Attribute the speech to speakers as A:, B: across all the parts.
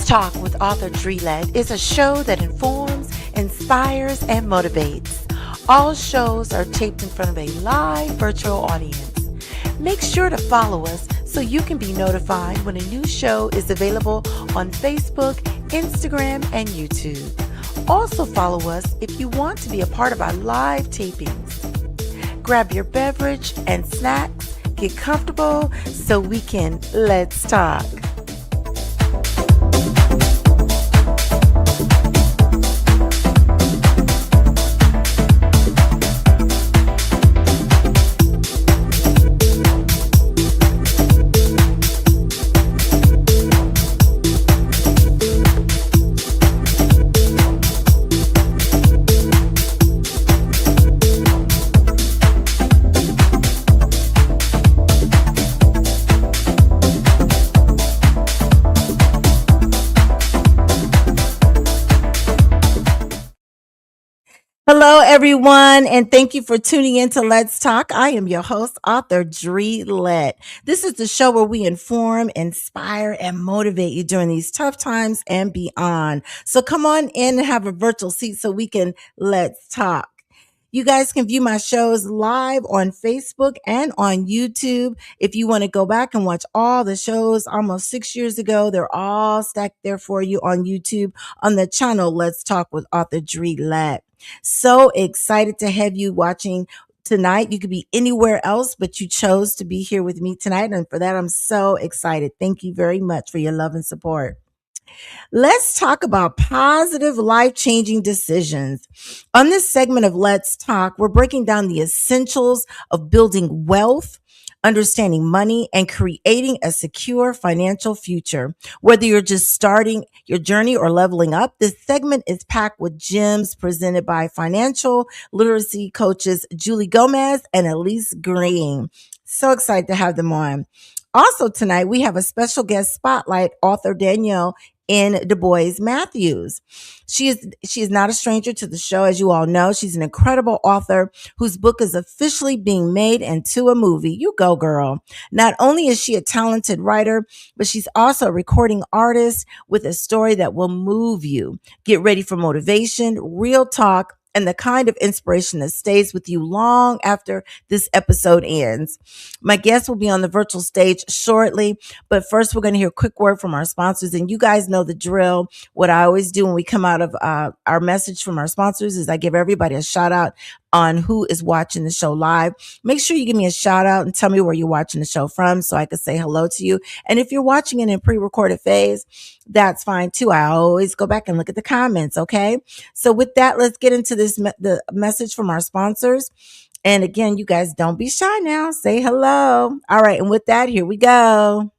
A: Talk with Author Drelette is a show that informs, inspires, and motivates. All shows are taped in front of a live virtual audience. Make sure to follow us so you can be notified when a new show is available on Facebook, Instagram, and YouTube. Also follow us if you want to be a part of our live tapings. Grab your beverage and snacks, get comfortable so we can let's talk. Hello, everyone, and thank you for tuning in to Let's Talk. I am your host, Author Drelette. This is the show where we inform, inspire, and motivate you during these tough times and beyond. So come on in and have a virtual seat so we can let's talk. You guys can view my shows live on Facebook and on YouTube. If you want to go back and watch all the shows almost 6 years ago, they're all stacked there for you on YouTube on the channel Let's Talk with Author Drelette. So excited to have you watching tonight. You could be anywhere else, but you chose to be here with me tonight. And for that, I'm so excited. Thank you very much for your love and support. Let's talk about positive, life-changing decisions. On this segment of Let's Talk, we're breaking down the essentials of building wealth, understanding money, and creating a secure financial future. Whether you're just starting your journey or leveling up, this segment is packed with gems presented by financial literacy coaches Julie Gomez and Elise Green. So excited to have them on. Also tonight, we have a special guest spotlight, author Danielle in DuBois-Matthews. She is not a stranger to the show, as you all know. She's an incredible author whose book is officially being made into a movie. You go, girl. Not only is she a talented writer, but she's also a recording artist with a story that will move you. Get ready for motivation, real talk, and the kind of inspiration that stays with you long after this episode ends. My guest will be on the virtual stage shortly, but first we're going to hear a quick word from our sponsors. And you guys know the drill. What I always do when we come out of our message from our sponsors is I give everybody a shout out on who is watching the show live. Make sure you give me a shout out and tell me where you're watching the show from so I can say hello to you. And if you're watching it in pre-recorded phase, that's fine too. I always go back and look at the comments. Okay. So with that, let's get into the message from our sponsors. And again, you guys don't be shy now. Say hello. All right. And with that, here we go.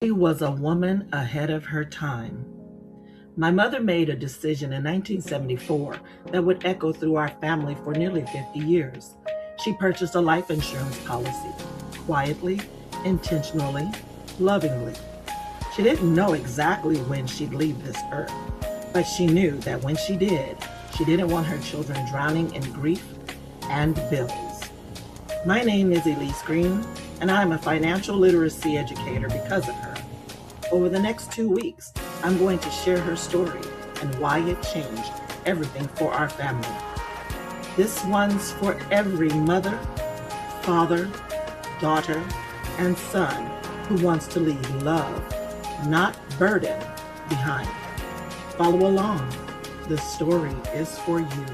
B: She was a woman ahead of her time. My mother made a decision in 1974 that would echo through our family for nearly 50 years. She purchased a life insurance policy, quietly, intentionally, lovingly. She didn't know exactly when she'd leave this earth, but she knew that when she did, she didn't want her children drowning in grief and bills. My name is Elise Green, and I'm a financial literacy educator because of her. Over the next 2 weeks, I'm going to share her story and why it changed everything for our family. This one's for every mother, father, daughter, and son who wants to leave love, not burden, behind. Follow along. The story is for you.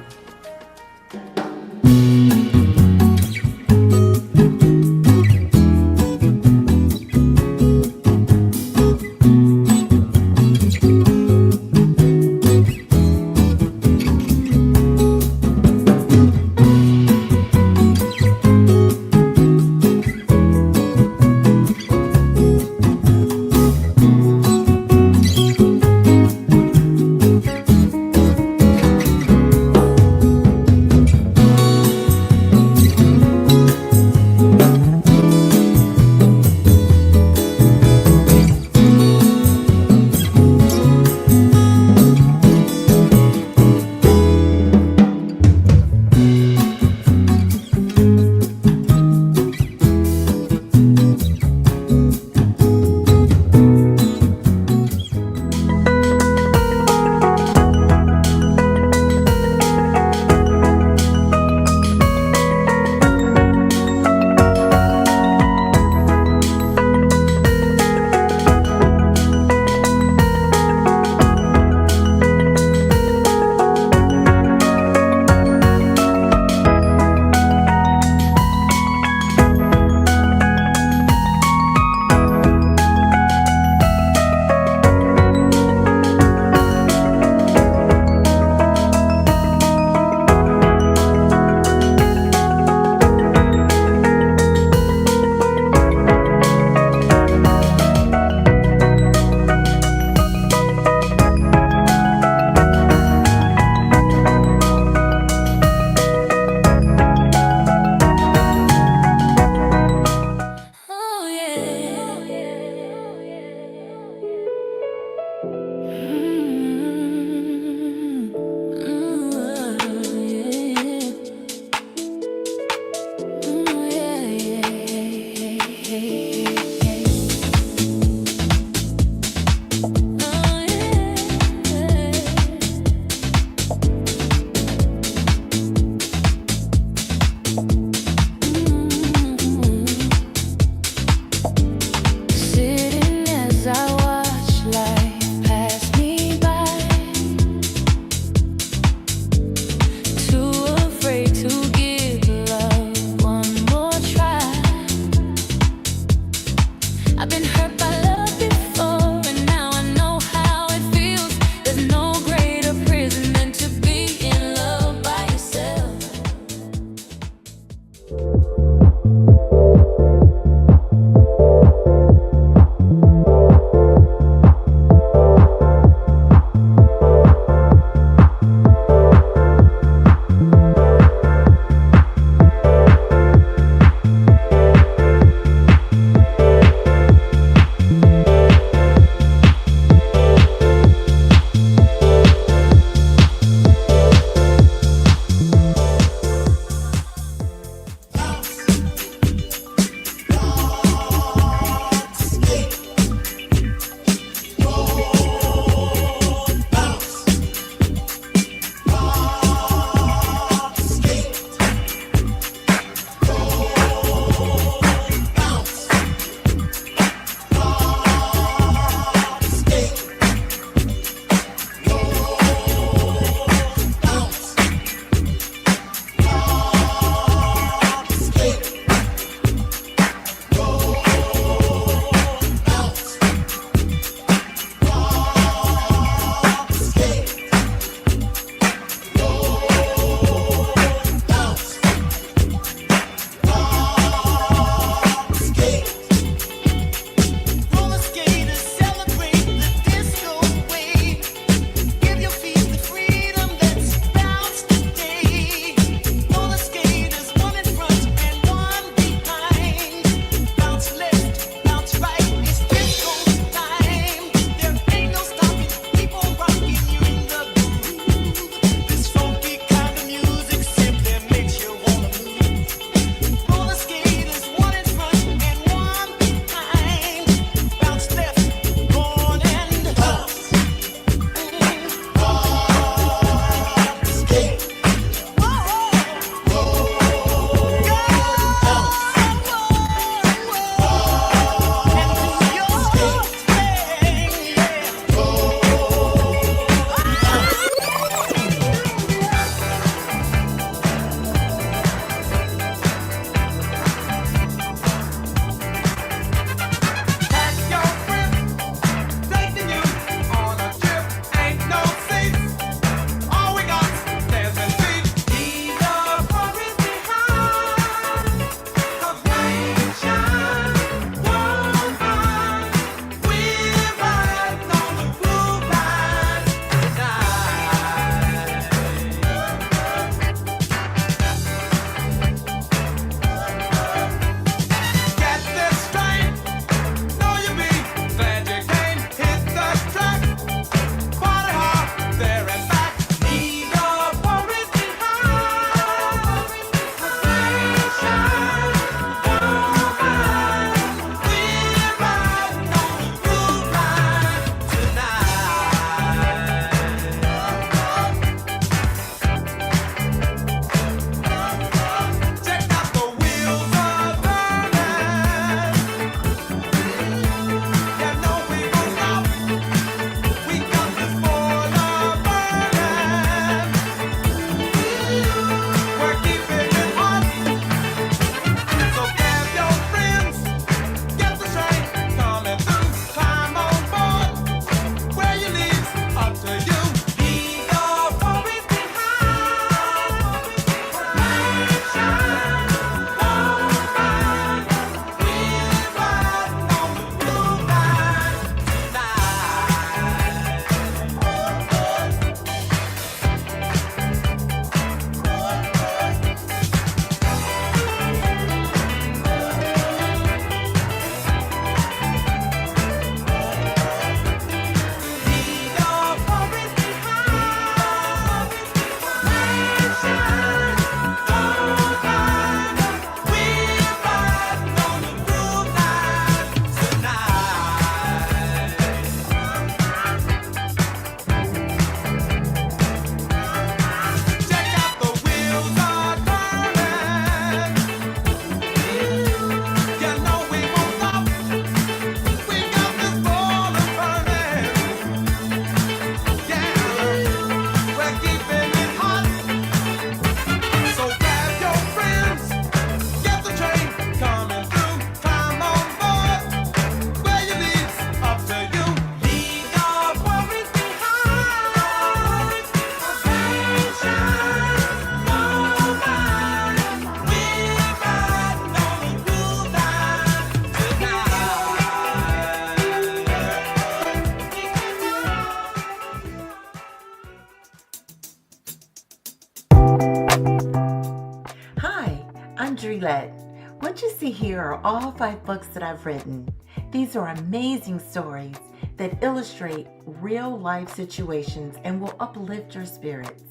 A: Let. What you see here are all 5 books that I've written. These are amazing stories that illustrate real life situations and will uplift your spirits.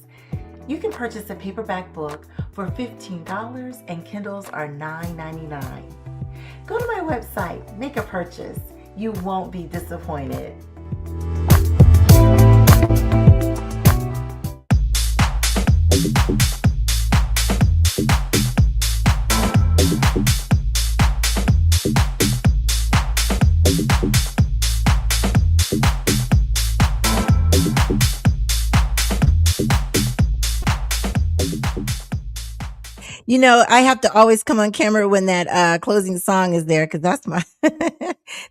A: You can purchase a paperback book for $15 and Kindles are $9.99. Go to my website, make a purchase. You won't be disappointed. You know, I have to always come on camera when that closing song is there because that's my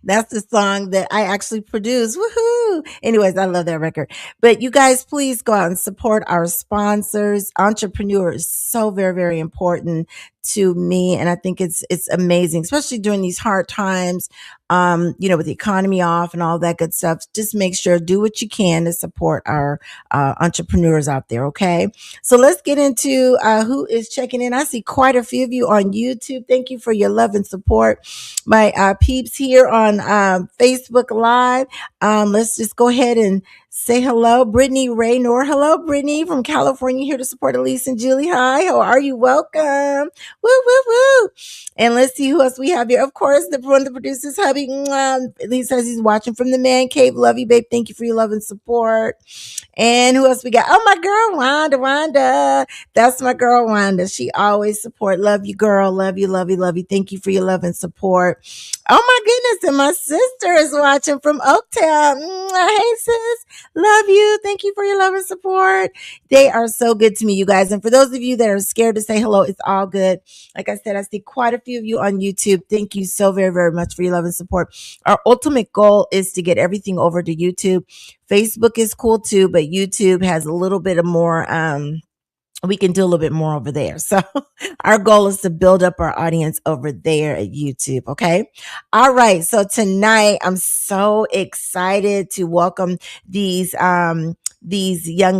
A: that's the song that I actually produced. Woohoo! Anyways, I love that record. But you guys, please go out and support our sponsors. Entrepreneur is so very, very important to me, and I think it's amazing, especially during these hard times. With the economy off and all that good stuff. Just make sure do what you can to support our entrepreneurs out there. Okay. So let's get into who is checking in. I see quite a few of you on YouTube. Thank you for your love and support. My peeps here on Facebook Live. Let's just go ahead and say hello. Brittany Raynor. Hello, Brittany from California, here to support Elise and Julie. Hi, how are you? Welcome. Woo, woo, woo. And let's see who else we have here. Of course, one of the producers, hubby. Elise says he's watching from the man cave. Love you, babe. Thank you for your love and support. And who else we got? Oh, my girl, Wanda. That's my girl, Wanda. She always support. Love you, girl. Love you, love you, love you. Thank you for your love and support. Oh, my goodness. And my sister is watching from Oaktown. Hey, sis. Love you. Thank you for your love and support. They are so good to me, you guys. And for those of you that are scared to say hello, it's all good. Like I said, I see quite a few of you on YouTube. Thank you so very, very much for your love and support. Our ultimate goal is to get everything over to YouTube. Facebook is cool too, but YouTube has a little bit of more, we can do a little bit more over there. So our goal is to build up our audience over there at YouTube. Okay. All right. So tonight I'm so excited to welcome these young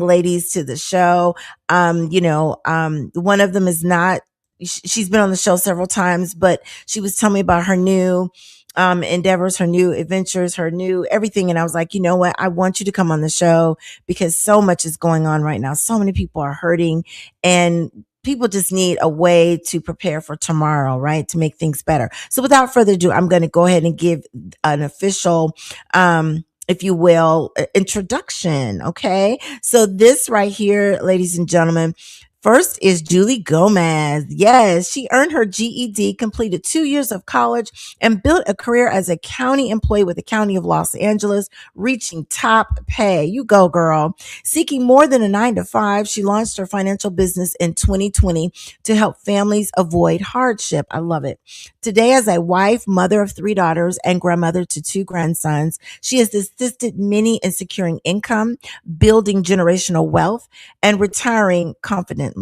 A: ladies to the show. One of them is not, she's been on the show several times, but she was telling me about her new endeavors, her new adventures, her new everything. And I was like, you know what? I want you to come on the show because so much is going on right now. So many people are hurting and people just need a way to prepare for tomorrow, right? To make things better. So without further ado, I'm going to go ahead and give an official, if you will, introduction. Okay. So this right here, ladies and gentlemen, first is Julie Gomez. Yes, she earned her GED, completed 2 years of college, and built a career as a county employee with the County of Los Angeles, reaching top pay. You go, girl. Seeking more than a 9 to 5, she launched her financial business in 2020 to help families avoid hardship. I love it. Today, as a wife, mother of 3 daughters, and grandmother to 2 grandsons, she has assisted many in securing income, building generational wealth, and retiring confidently.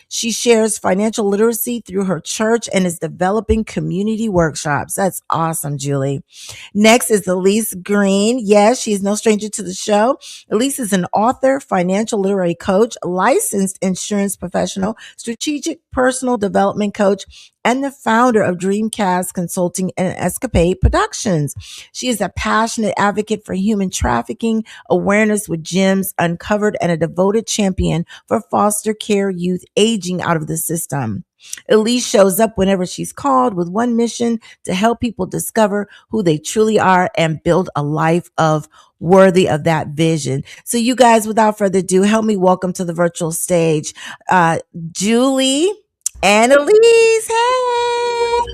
A: She shares financial literacy through her church and is developing community workshops. That's awesome, Julie. Next is Elise Green. Yes, she's no stranger to the show. Elise is an author, financial literary coach, licensed insurance professional, strategic personal development coach, and the founder of Dreamcast Consulting and Escapade Productions. She is a passionate advocate for human trafficking, awareness with gems uncovered, and a devoted champion for foster care youth aging out of the system. Elise shows up whenever she's called with one mission: to help people discover who they truly are and build a life of worthy of that vision. So you guys, without further ado, help me welcome to the virtual stage, Julie and Elise. Hey.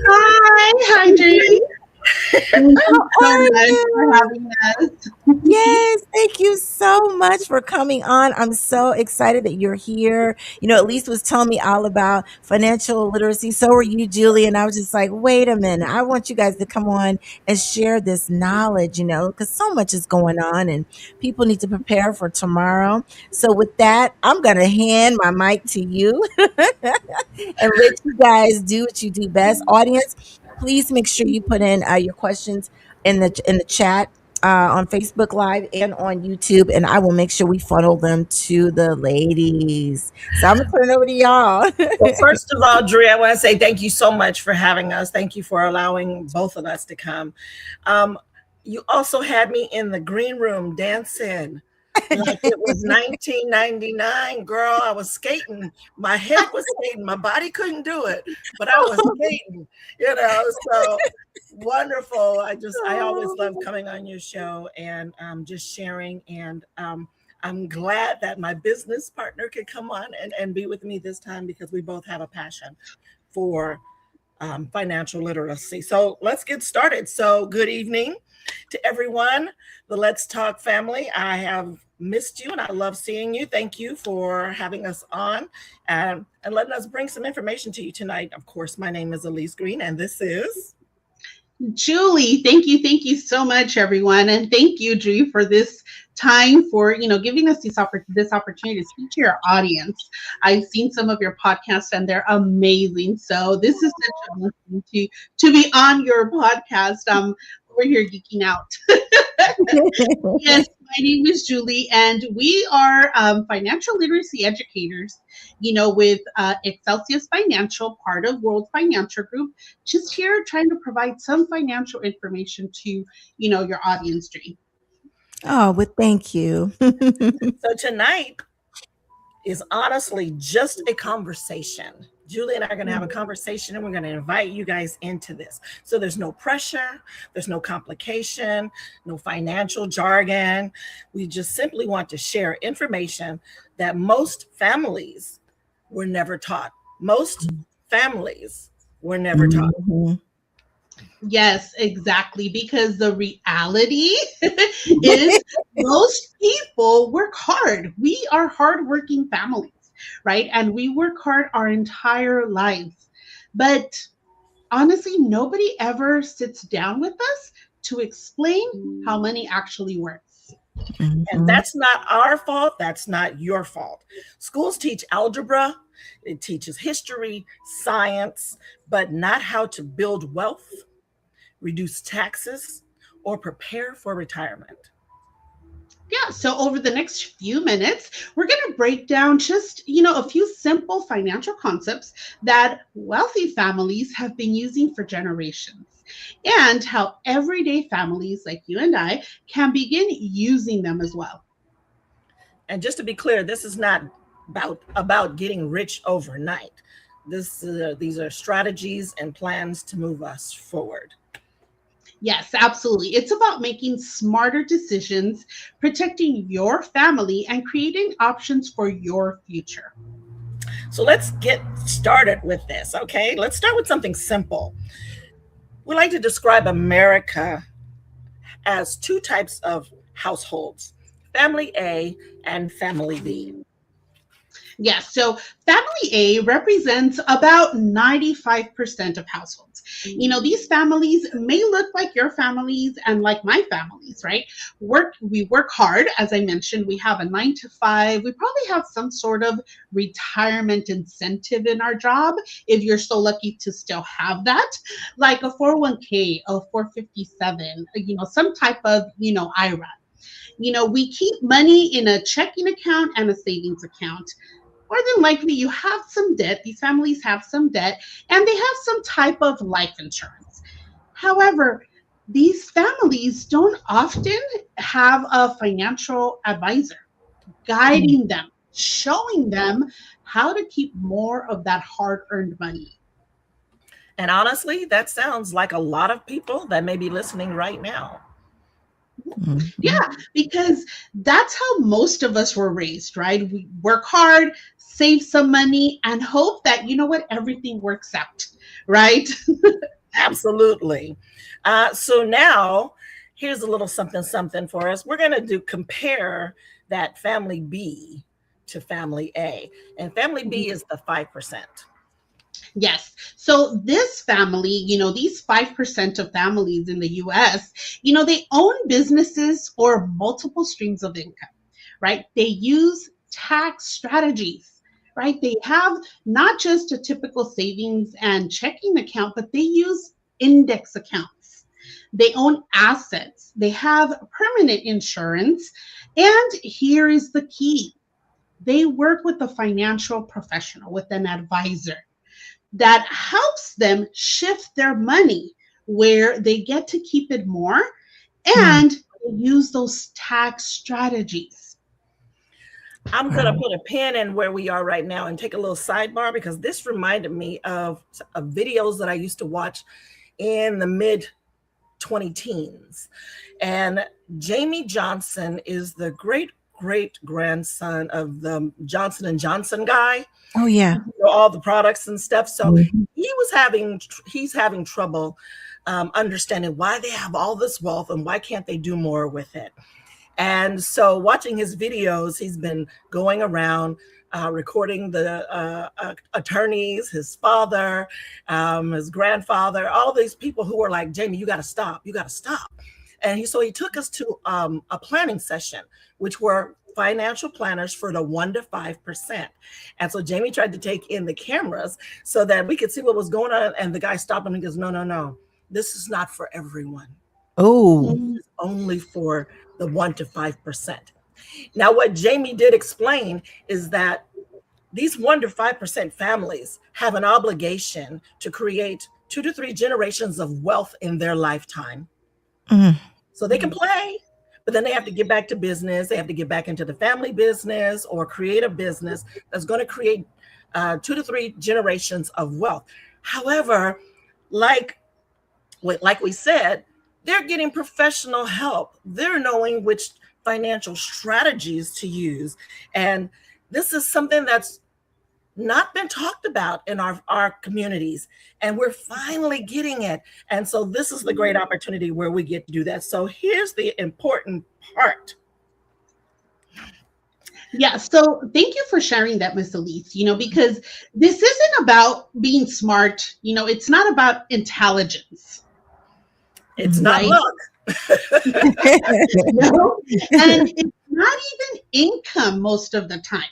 C: Hi, Julie. Thank you
A: How
C: so
A: are
C: much for
A: you?
C: having us.
A: Yes, thank you so much for coming on. I'm so excited that you're here. Elise was telling me all about financial literacy. So were you, Julie. And I was just like, wait a minute. I want you guys to come on and share this knowledge, because so much is going on and people need to prepare for tomorrow. So with that, I'm going to hand my mic to you and let you guys do what you do best. Audience, please make sure you put in your questions in the chat. on Facebook Live and on YouTube, and I will make sure we funnel them to the ladies. So I'm gonna turn it over to y'all.
B: Well, first of all, Dre, I want to say thank you so much for having us. Thank you for allowing both of us to come. Um, you also had me in the green room dancing like it was 1999, girl. I was skating. My head was skating. My body couldn't do it, but I was skating, so wonderful. I always love coming on your show and just sharing. And I'm glad that my business partner could come on and be with me this time because we both have a passion for financial literacy. So let's get started. So, good evening to everyone, the Let's Talk family. I have missed you and I love seeing you. Thank you for having us on and letting us bring some information to you tonight. Of course, my name is Elise Green and this is
C: Julie. Thank you so much, everyone, and thank you, Drew, for this time for giving us this opportunity to speak to your audience. I've seen some of your podcasts and they're amazing. So this is such a blessing to be on your podcast. We're here geeking out. Yes, my name is Julie, and we are financial literacy educators, with Excelsius Financial, part of World Financial Group, just here trying to provide some financial information to, your audience, Dream.
A: Oh, well, thank you.
B: so tonight is honestly just a conversation. Julie and I are going to have a conversation and we're going to invite you guys into this. So there's no pressure, there's no complication, no financial jargon. We just simply want to share information that most families were never taught. Most families were never taught.
A: Mhm.
C: Yes, exactly. Because the reality is most people work hard. We are hardworking families, right? And we work hard our entire lives. But honestly, nobody ever sits down with us to explain how money actually works.
B: And
A: Mhm.
B: that's not our fault. That's not your fault. Schools teach algebra, it teaches history, science, but not how to build wealth, reduce taxes, or prepare for retirement.
C: Yeah, so over the next few minutes, we're going to break down just, a few simple financial concepts that wealthy families have been using for generations and how everyday families like you and I can begin using them as well.
B: And just to be clear, this is not about getting rich overnight. These are strategies and plans to move us forward.
C: Yes, absolutely. It's about making smarter decisions, protecting your family, and creating options for your future.
B: So let's get started with this, okay? Let's start with something simple. We like to describe America as two types of households: family A and family B.
C: Yes, so family A represents about 95% of households. These families may look like your families and like my families, right? We work hard, as I mentioned, we have a 9 to 5. We probably have some sort of retirement incentive in our job if you're so lucky to still have that, like a 401k, a 457, some type of, IRA. We keep money in a checking account and a savings account. More than likely, you have some debt. These families have some debt and they have some type of life insurance. However, these families don't often have a financial advisor guiding them, showing them how to keep more of that hard earned money.
B: And honestly, that sounds like a lot of people that may be listening right now.
A: Mhm.
C: Yeah, because that's how most of us were raised, right? We work hard, save some money, and hope that, everything works out, right?
B: Absolutely. So now here's a little something something for us. We're going to do compare that family B to family A. And family B is the 5%.
C: Yes. So this family, these 5% of families in the US, they own businesses or multiple streams of income, right? They use tax strategies, right? They have not just a typical savings and checking account, but they use index accounts. They own assets. They have permanent insurance. And here is the key: they work with a financial professional, with an advisor that helps them shift their money where they get to keep it more,
A: Mm.
C: and use those tax strategies.
B: I'm going to
A: Wow.
B: put a pin in where we are right now and take a little sidebar, because this reminded me of videos that I used to watch in the mid 20 teens. And Jamie Johnson is the great grandson of the Johnson and Johnson guy,
A: Oh yeah.
B: all the products and stuff. So
A: Mhm.
B: he's having trouble understanding why they have all this wealth and why can't they do more with it. And so watching his videos, he's been going around recording the attorneys, his father, his grandfather, all these people who were like, Jamie, you got to stop. You got to stop. And so he took us to a planning session, which were financial planners for the 1 to 5%. And so Jamie tried to take in the cameras so that we could see what was going on. And the guy stopped him and goes, no, no, no. This is not for everyone.
A: Oh.
C: Mm.
B: Only for the 1 to 5%. Now, what Jamie did explain is that these 1 to 5% families have an obligation to create 2 to 3 generations of wealth in their lifetime.
A: Mm.
B: So they can play, but then they have to get back to business. They have to get back into the family business or create a business that's going to create 2 to 3 generations of wealth. However, like we said, they're getting professional help. They're knowing which financial strategies to use. And this is something that's not been talked about in our communities. And we're finally getting it. And so this is the great opportunity where we get to do that. So here's the important part.
C: Yeah, so thank you for sharing that, Miss Elise. Because this isn't about being smart. It's not about intelligence,
B: It's not
C: right?
B: luck.
C: No, and it's not even income most of the time.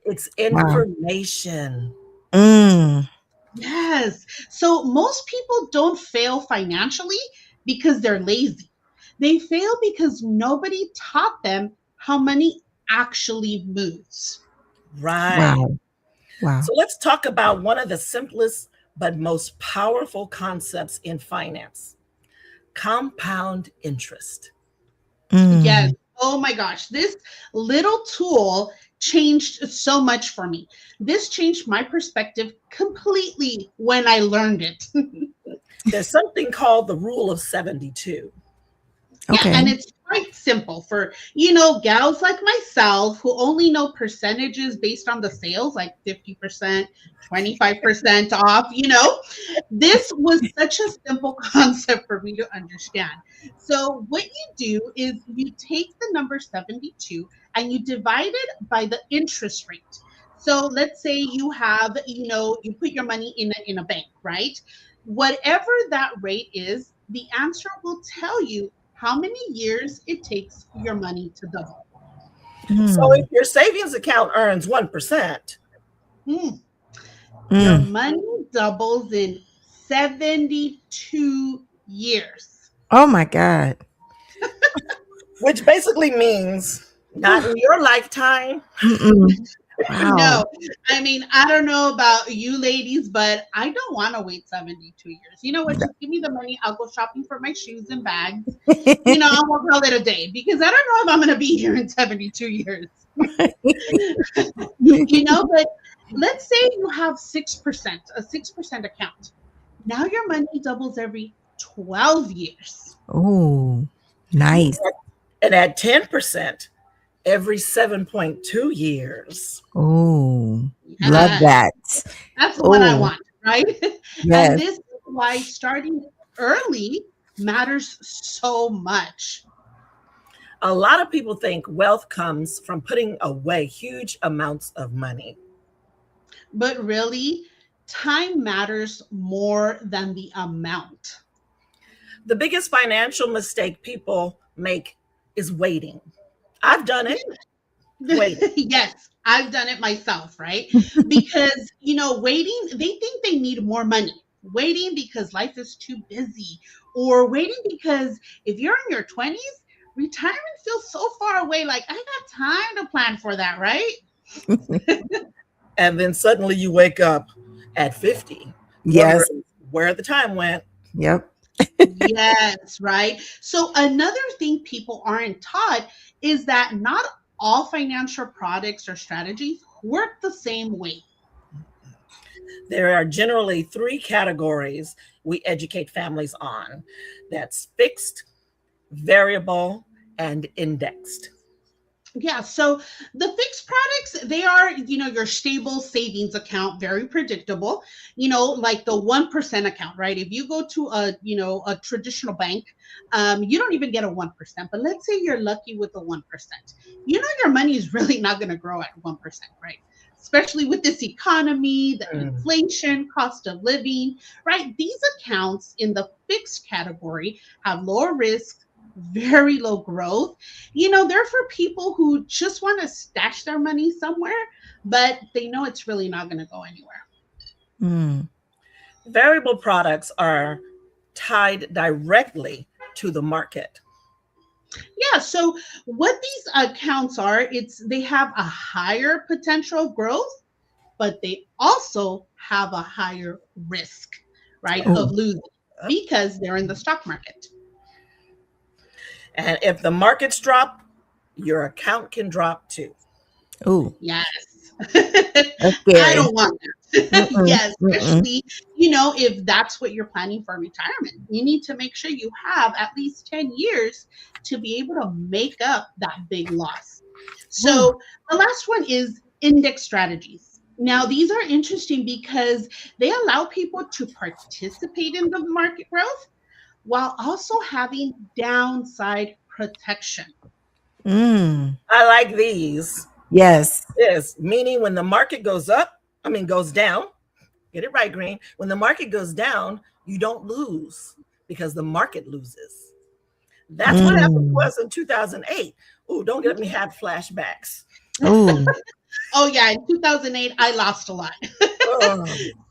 B: It's
A: Wow.
B: information.
A: Mm.
C: Yes. So most people don't fail financially because they're lazy. They fail because nobody taught them how money actually moves.
B: Right.
A: Wow. Wow.
B: So let's talk about one of the simplest but most powerful concepts in finance: compound interest.
C: Yes.
A: Mm.
C: Oh my gosh. This little tool changed so much for me. This changed my perspective completely when I learned it.
B: There's something called the rule of 72.
C: Yeah,
A: Okay.
C: and it's quite simple for, gals like myself who only know percentages based on the sales, like 50%, 25% off. This was such a simple concept for me to understand. So what you do is you take the number 72 and you divide it by the interest rate. So let's say you have, you put your money in a bank, right? Whatever that rate is, the answer will tell you how many years it takes your money to double.
B: So if
A: Mm.
B: your savings account earns 1%,
C: Hmm. Your
A: Mm.
C: money doubles in 72 years.
A: Oh my God.
B: which basically means not in your lifetime.
A: Mm-mm. Wow.
C: No, I mean, I don't know about you ladies, but I don't want to wait 72 years. You know what? Just give me the money. I'll go shopping for my shoes and bags. I will call it a day because I don't know if I'm going to be here in 72 years. But let's say you have 6%, a 6% account. Now your money doubles every 12 years.
A: Oh, nice.
B: And at 10%, every 7.2 years.
A: Oh, love
C: Yes,
A: that.
C: that's what I
A: Oh,
C: want, right? And
A: yes.
C: this is why starting early matters so much.
B: A lot of people think wealth comes from putting away huge amounts of money.
C: But really, time matters more than the amount.
B: The biggest financial mistake people make is waiting. I've done it. Waiting.
C: Yes, I've done it myself, right? Because, waiting, they think they need more money. waiting because life is too busy, or waiting because if you're in your 20s, retirement feels so far away. Like, I got time to plan for that, right?
B: And then suddenly you wake up at 50
A: Yes.
B: wondering where the time went.
A: Yep.
C: Yes, right. So another thing people aren't taught is that not all financial products or strategies work the same way.
B: There are generally three categories we educate families on: that's fixed, variable, and indexed.
C: Yeah, so the fixed products, they are, your stable savings account, very predictable, like the 1% account, right? If you go to a traditional bank, you don't even get a 1%. But let's say you're lucky with the 1%. Your money is really not going to grow at 1%, right? Especially with this economy, the
B: Mm.
C: inflation, cost of living, right? These accounts in the fixed category have lower risk, very low growth. They're for people who just want to stash their money somewhere, but they know it's really not going to go anywhere.
A: Mm.
B: Variable products are tied directly to the market.
C: Yeah, so what these accounts are, it's they have a higher potential growth, but they also have a higher risk, right,
B: Yeah.
C: of
A: Oh.
C: losing because they're in the stock market.
B: And if the markets drop, your account can drop too.
A: Oh.
C: Yes.
A: That's
C: I
A: scary.
C: don't want that.
A: Mm-mm.
C: Yes,
A: Mm-mm.
C: especially, if that's what you're planning for retirement. You need to make sure you have at least 10 years to be able to make up that big loss.
A: Ooh.
C: So the last one is index strategies. Now, these are interesting because they allow people to participate in the market growth while also having downside protection.
A: Mm.
B: I like these.
A: Yes.
B: Yes, meaning when the market goes up, goes down, get it right, Green. When the market goes down, you don't lose because the market loses. That's what happened to
A: Mm.
B: us in 2008. Oh, don't get me have flashbacks.
A: Ooh.
C: Oh, yeah, in 2008, I lost a lot.
B: Oh,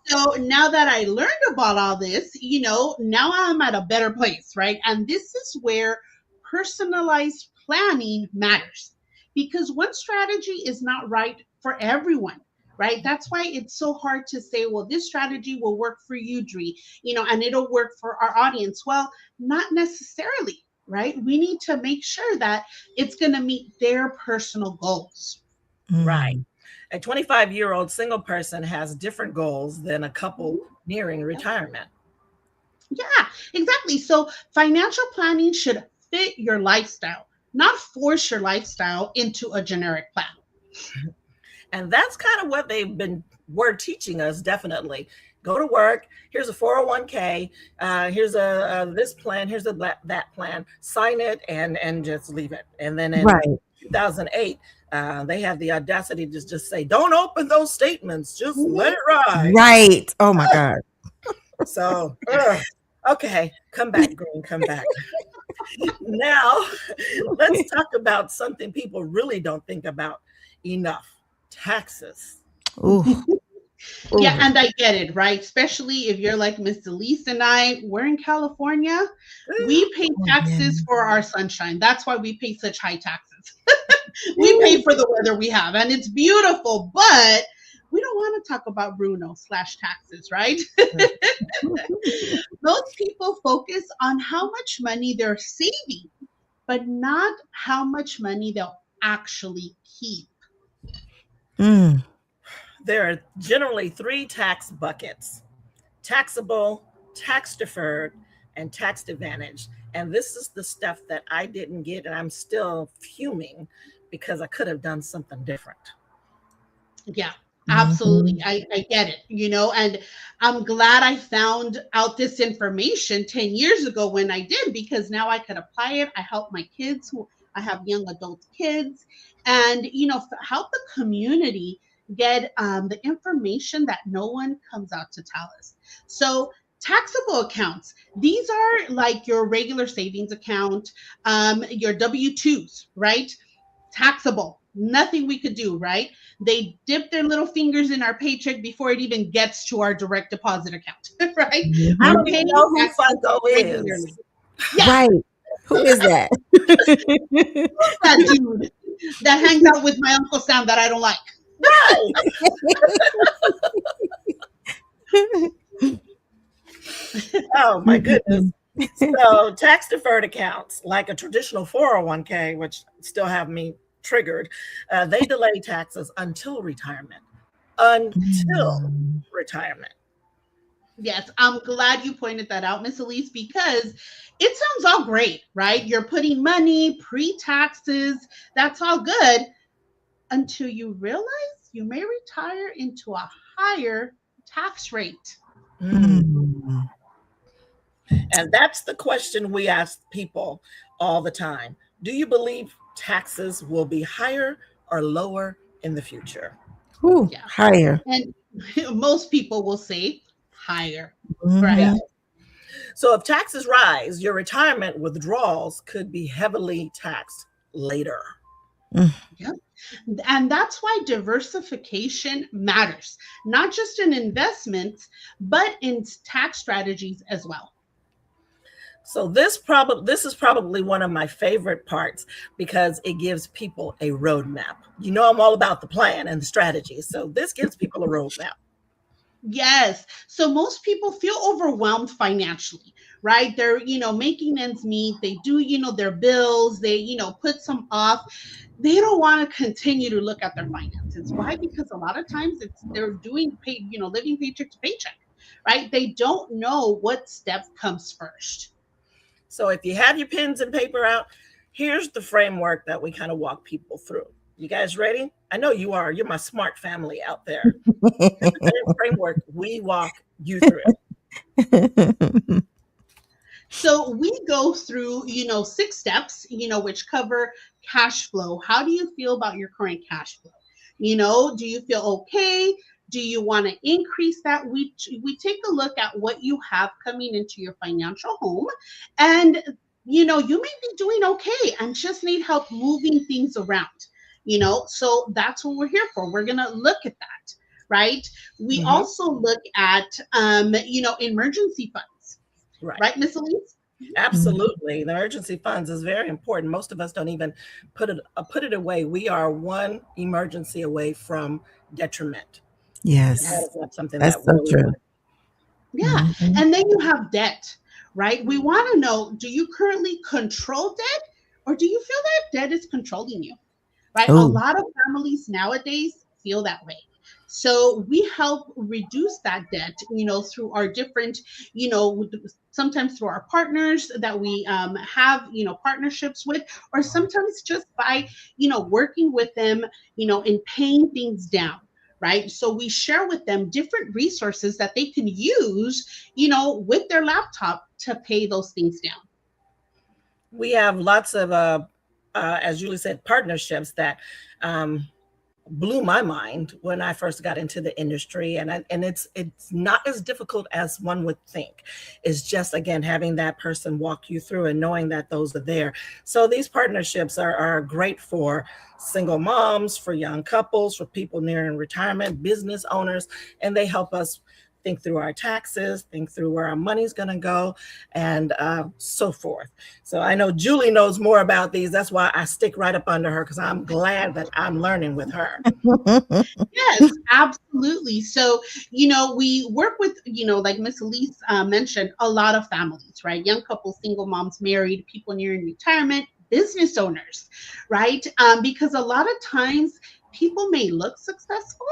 C: So now that I learned about all this, now I'm at a better place, right? And this is where personalized planning matters because one strategy is not right for everyone, right? That's why it's so hard to say, well, this strategy will work for you, Dree, and it'll work for our audience. Well, not necessarily, right? We need to make sure that it's going to meet their personal goals.
B: right.
A: Mm.
B: A 25-year-old single person has different goals than a couple nearing retirement.
C: Yeah, exactly. So financial planning should fit your lifestyle, not force your lifestyle into a generic plan.
B: And that's kind of what they've been were teaching us. Definitely go to work, here's a 401k, here's a this plan, here's a that plan, sign it and just leave it. And then in
A: Right.
B: 2008, they have the audacity to just say, don't open those statements, just let
C: Mhm.
B: it ride.
A: Right. Oh my God.
B: So okay, come back, Green, come back. Now let's talk about something people really don't think about enough: taxes.
A: Ooh.
C: Yeah,
A: Ooh.
C: and I get it, right? Especially if you're like Miss Elise and I, we're in California. We pay
A: Oh yeah.
C: taxes for our sunshine. That's why we pay such high taxes. We
A: Ooh.
C: pay for the weather we have, and it's beautiful, but we don't want to talk about Bruno slash taxes, right? Most people focus on how much money they're saving, but not how much money they'll actually keep.
A: Mm.
B: There are generally three tax buckets: taxable, tax deferred, and tax advantage. And this is the stuff that I didn't get, and I'm still fuming because I could have done something different.
C: Yeah, absolutely.
A: Mhm.
C: I get it, and I'm glad I found out this information 10 years ago when I did, because now I could apply it. I help my kids who I have young adult kids, and, help the community get the information that no one comes out to tell us. So, taxable accounts, these are like your regular savings account, your W 2s, right? Taxable. Nothing we could do, right? They dip their little fingers in our paycheck before it even gets to our direct deposit account, right?
B: I
A: Mhm.
C: We're
B: don't even
C: paying
B: know who
C: taxes
B: FICO is.
C: regularly. Yeah,
A: Right. Who is that?
C: that dude that hangs out with my Uncle Sam that I don't like.
B: Right. Oh my goodness. So tax deferred accounts, like a traditional 401k, which still have me triggered, they delay taxes until retirement. Until
A: Mm.
B: retirement.
C: Yes, I'm glad you pointed that out, Miss Elise, because it sounds all great, right? You're putting money pre taxes, that's all good until you realize you may retire into a higher tax rate.
B: Mm.
A: Mm.
B: And that's the question we ask people all the time. Do you believe taxes will be higher or lower in the future?
A: Whew,
C: Yeah.
A: higher.
C: And most people will say higher,
B: Yeah.
C: right?
A: Mhm.
B: So if taxes rise, your retirement withdrawals could be heavily taxed later.
A: Mm.
C: Yeah. And that's why diversification matters, not just in investments, but in tax strategies as well.
B: So this is probably one of my favorite parts because it gives people a roadmap. You know, I'm all about the plan and the strategy. So this gives people a roadmap.
C: Yes. So most people feel overwhelmed financially, right? They're, making ends meet. They do, their bills. They, put some off. They don't want to continue to look at their finances. Why? Because a lot of times they're doing pay, living paycheck to paycheck, right? They don't know what step comes first.
B: So if you have your pens and paper out, here's the framework that we kind of walk people through. You guys ready? I know you are. You're my smart family out there. Here's the same framework we walk you through.
C: So we go through, 6 steps, which cover cash flow. How do you feel about your current cash flow? Do you feel okay? Do you want to increase that? We take a look at what you have coming into your financial home, and you may be doing okay and just need help moving things around. So that's what we're here for. We're gonna look at that, right? We
B: Mhm.
C: also look at emergency funds,
B: Right.
C: right, Miss Elise?
B: Absolutely. The emergency funds is very important. Most of us don't even put it away. We are one emergency away from detriment. That
A: Yes,
B: is not something
A: that's
B: that we
A: so
B: really
A: true.
B: want.
C: Yeah.
A: Mhm.
C: And then you have debt, right? We want to know, do you currently control debt, or do you feel that debt is controlling you, right? A
A: Oh,
C: lot of families nowadays feel that way. So we help reduce that debt, through our different, sometimes through our partners that we have, partnerships with, or sometimes just by, working with them, in paying things down. Right. So we share with them different resources that they can use, with their laptop to pay those things down.
B: We have lots of, as Julie said, partnerships that um, blew my mind when I first got into the industry, and it's not as difficult as one would think. It's just again having that person walk you through and knowing that those are there. So these partnerships are great for single moms, for young couples, for people nearing retirement, business owners, and they help us think through our taxes, think through where our money's going to go, and so forth. So I know Julie knows more about these. That's why I stick right up under her because I'm glad that I'm learning with her.
C: Yes, absolutely. So, we work with, like Miss Elise mentioned, a lot of families, right? Young couples, single moms, married, people nearing retirement, business owners, right? Because a lot of times people may look successful,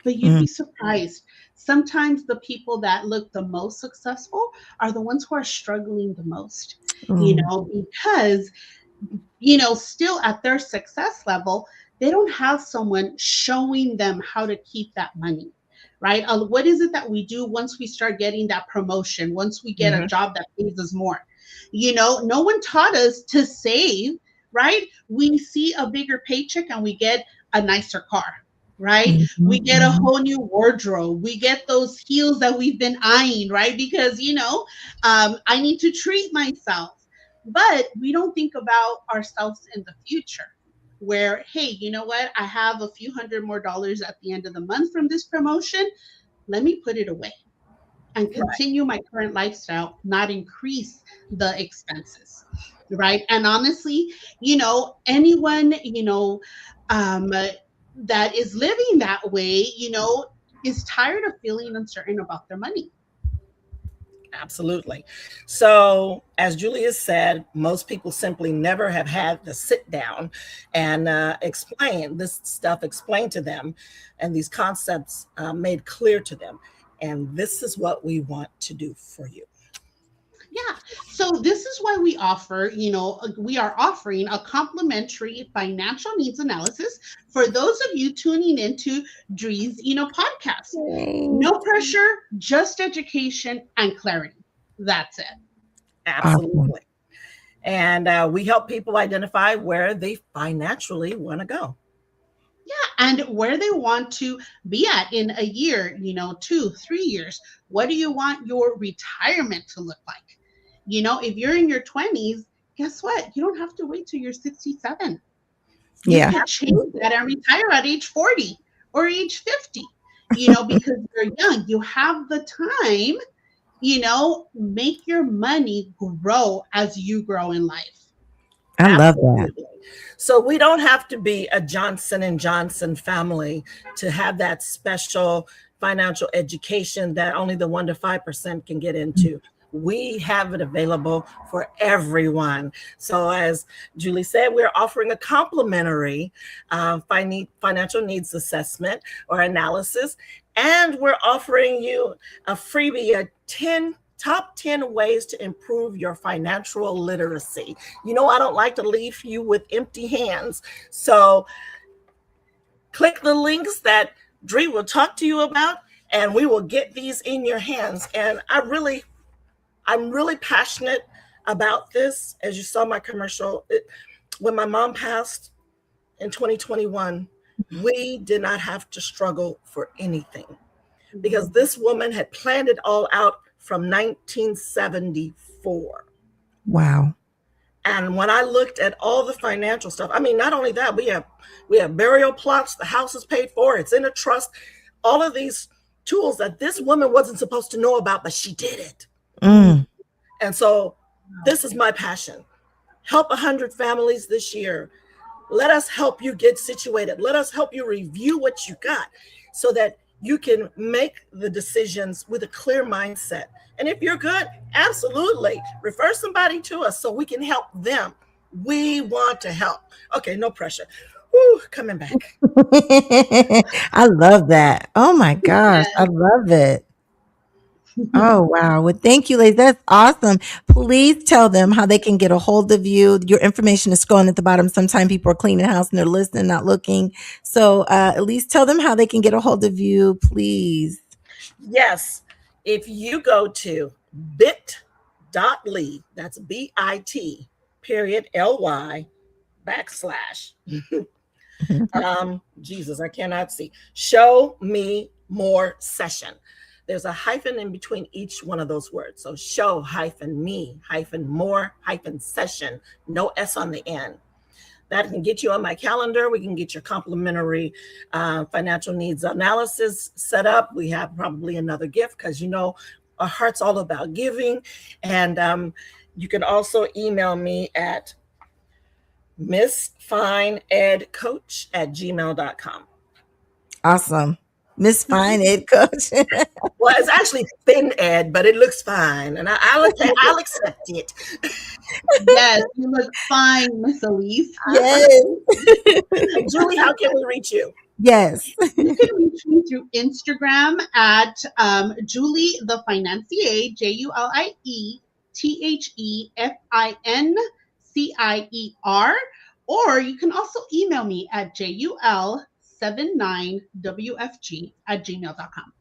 C: but you'd
A: mm,
C: be surprised. Sometimes the people that look the most successful are the ones who are struggling the most,
A: mm,
C: because still at their success level, they don't have someone showing them how to keep that money, right? What is it that we do once we start getting that promotion, once we get a
B: Mhm.
C: job that pays us more? No one taught us to save, right? We see a bigger paycheck and we get a nicer car. Right,
A: mhm,
C: we get a
A: mhm.
C: whole new wardrobe. We get those heels that we've been eyeing, right? Because I need to treat myself, but we don't think about ourselves in the future. where, hey, you know what? I have a few hundred more dollars at the end of the month from this promotion. Let me put it away and
A: Right.
C: continue my current lifestyle, not increase the expenses. Right. And honestly, anyone, um, that is living that way, is tired of feeling uncertain about their money.
B: Absolutely. So, as Julia said, most people simply never have had to sit down and explain this stuff, explained to them, and these concepts made clear to them. And this is what we want to do for you.
C: Yeah. So this is why we are offering a complimentary financial needs analysis for those of you tuning into Dree's, podcast.
A: Yay.
C: No pressure, just education and clarity. That's it.
A: Awesome.
B: Absolutely. And we help people identify where they financially want to go.
C: Yeah, and where they want to be at in a year, 2, 3 years. What do you want your retirement to look like? If you're in your 20s, guess what? You don't have to wait till you're 67. You
A: Yeah.
C: could change
B: Absolutely.
C: that and retire at age 40 or age 50, because you're young. You have the time, make your money grow as you grow in life.
A: I love that.
B: Absolutely. So we don't have to be a Johnson and Johnson family to have that special financial education that only the 1 to 5% can get into. We have it available for everyone. So, as Julie said, we're offering a complimentary financial needs assessment or analysis, and we're offering you a freebie, a 10 top 10 ways to improve your financial literacy. I don't like to leave you with empty hands. So click the links that Dree will talk to you about, and we will get these in your hands. And I'm really passionate about this. As you saw my commercial, when my mom passed in 2021, we did not have to struggle for anything because this woman had planned it all out from 1974.
A: Wow.
B: And when I looked at all the financial stuff, I mean, not only that, we have burial plots, the house is paid for, it's in a trust, all of these tools that this woman wasn't supposed to know about, but she did it.
A: Mm.
B: And so this is my passion. Help 100 families this year. Let us help you get situated. Let us help you review what you got so that you can make the decisions with a clear mindset. And if you're good, absolutely refer somebody to us so we can help them. We want to help. Okay, no pressure. Woo, coming back.
A: I love that. Oh my gosh. I love it. Oh, wow. Well, thank you, ladies. That's awesome. Please tell them how they can get a hold of you. Your information is scrolling at the bottom. Sometimes people are cleaning the house and they're listening, not looking. So, at least tell them how they can get a hold of you, please.
B: Yes, if you go to bit.ly, that's bit, period, ly, backslash, Jesus, I cannot see, show me more session. There's a hyphen in between each one of those words. So show hyphen me hyphen more hyphen session, no S on the end. That can get you on my calendar. We can get your complimentary financial needs analysis set up. We have probably another gift because our heart's all about giving. And you can also email me at missfineedcoach@gmail.com.
A: Awesome. Miss Fine Ed Coach.
B: Well, it's actually thin ed, but it looks fine, and I'll accept it.
C: Yes, you look fine, Miss Elise.
A: Yes.
B: Julie, how can we reach you?
A: Yes.
C: You can reach me through Instagram at Julie the Financier, JuliTheFinancier, or you can also email me at jul79wfg@gmail.com.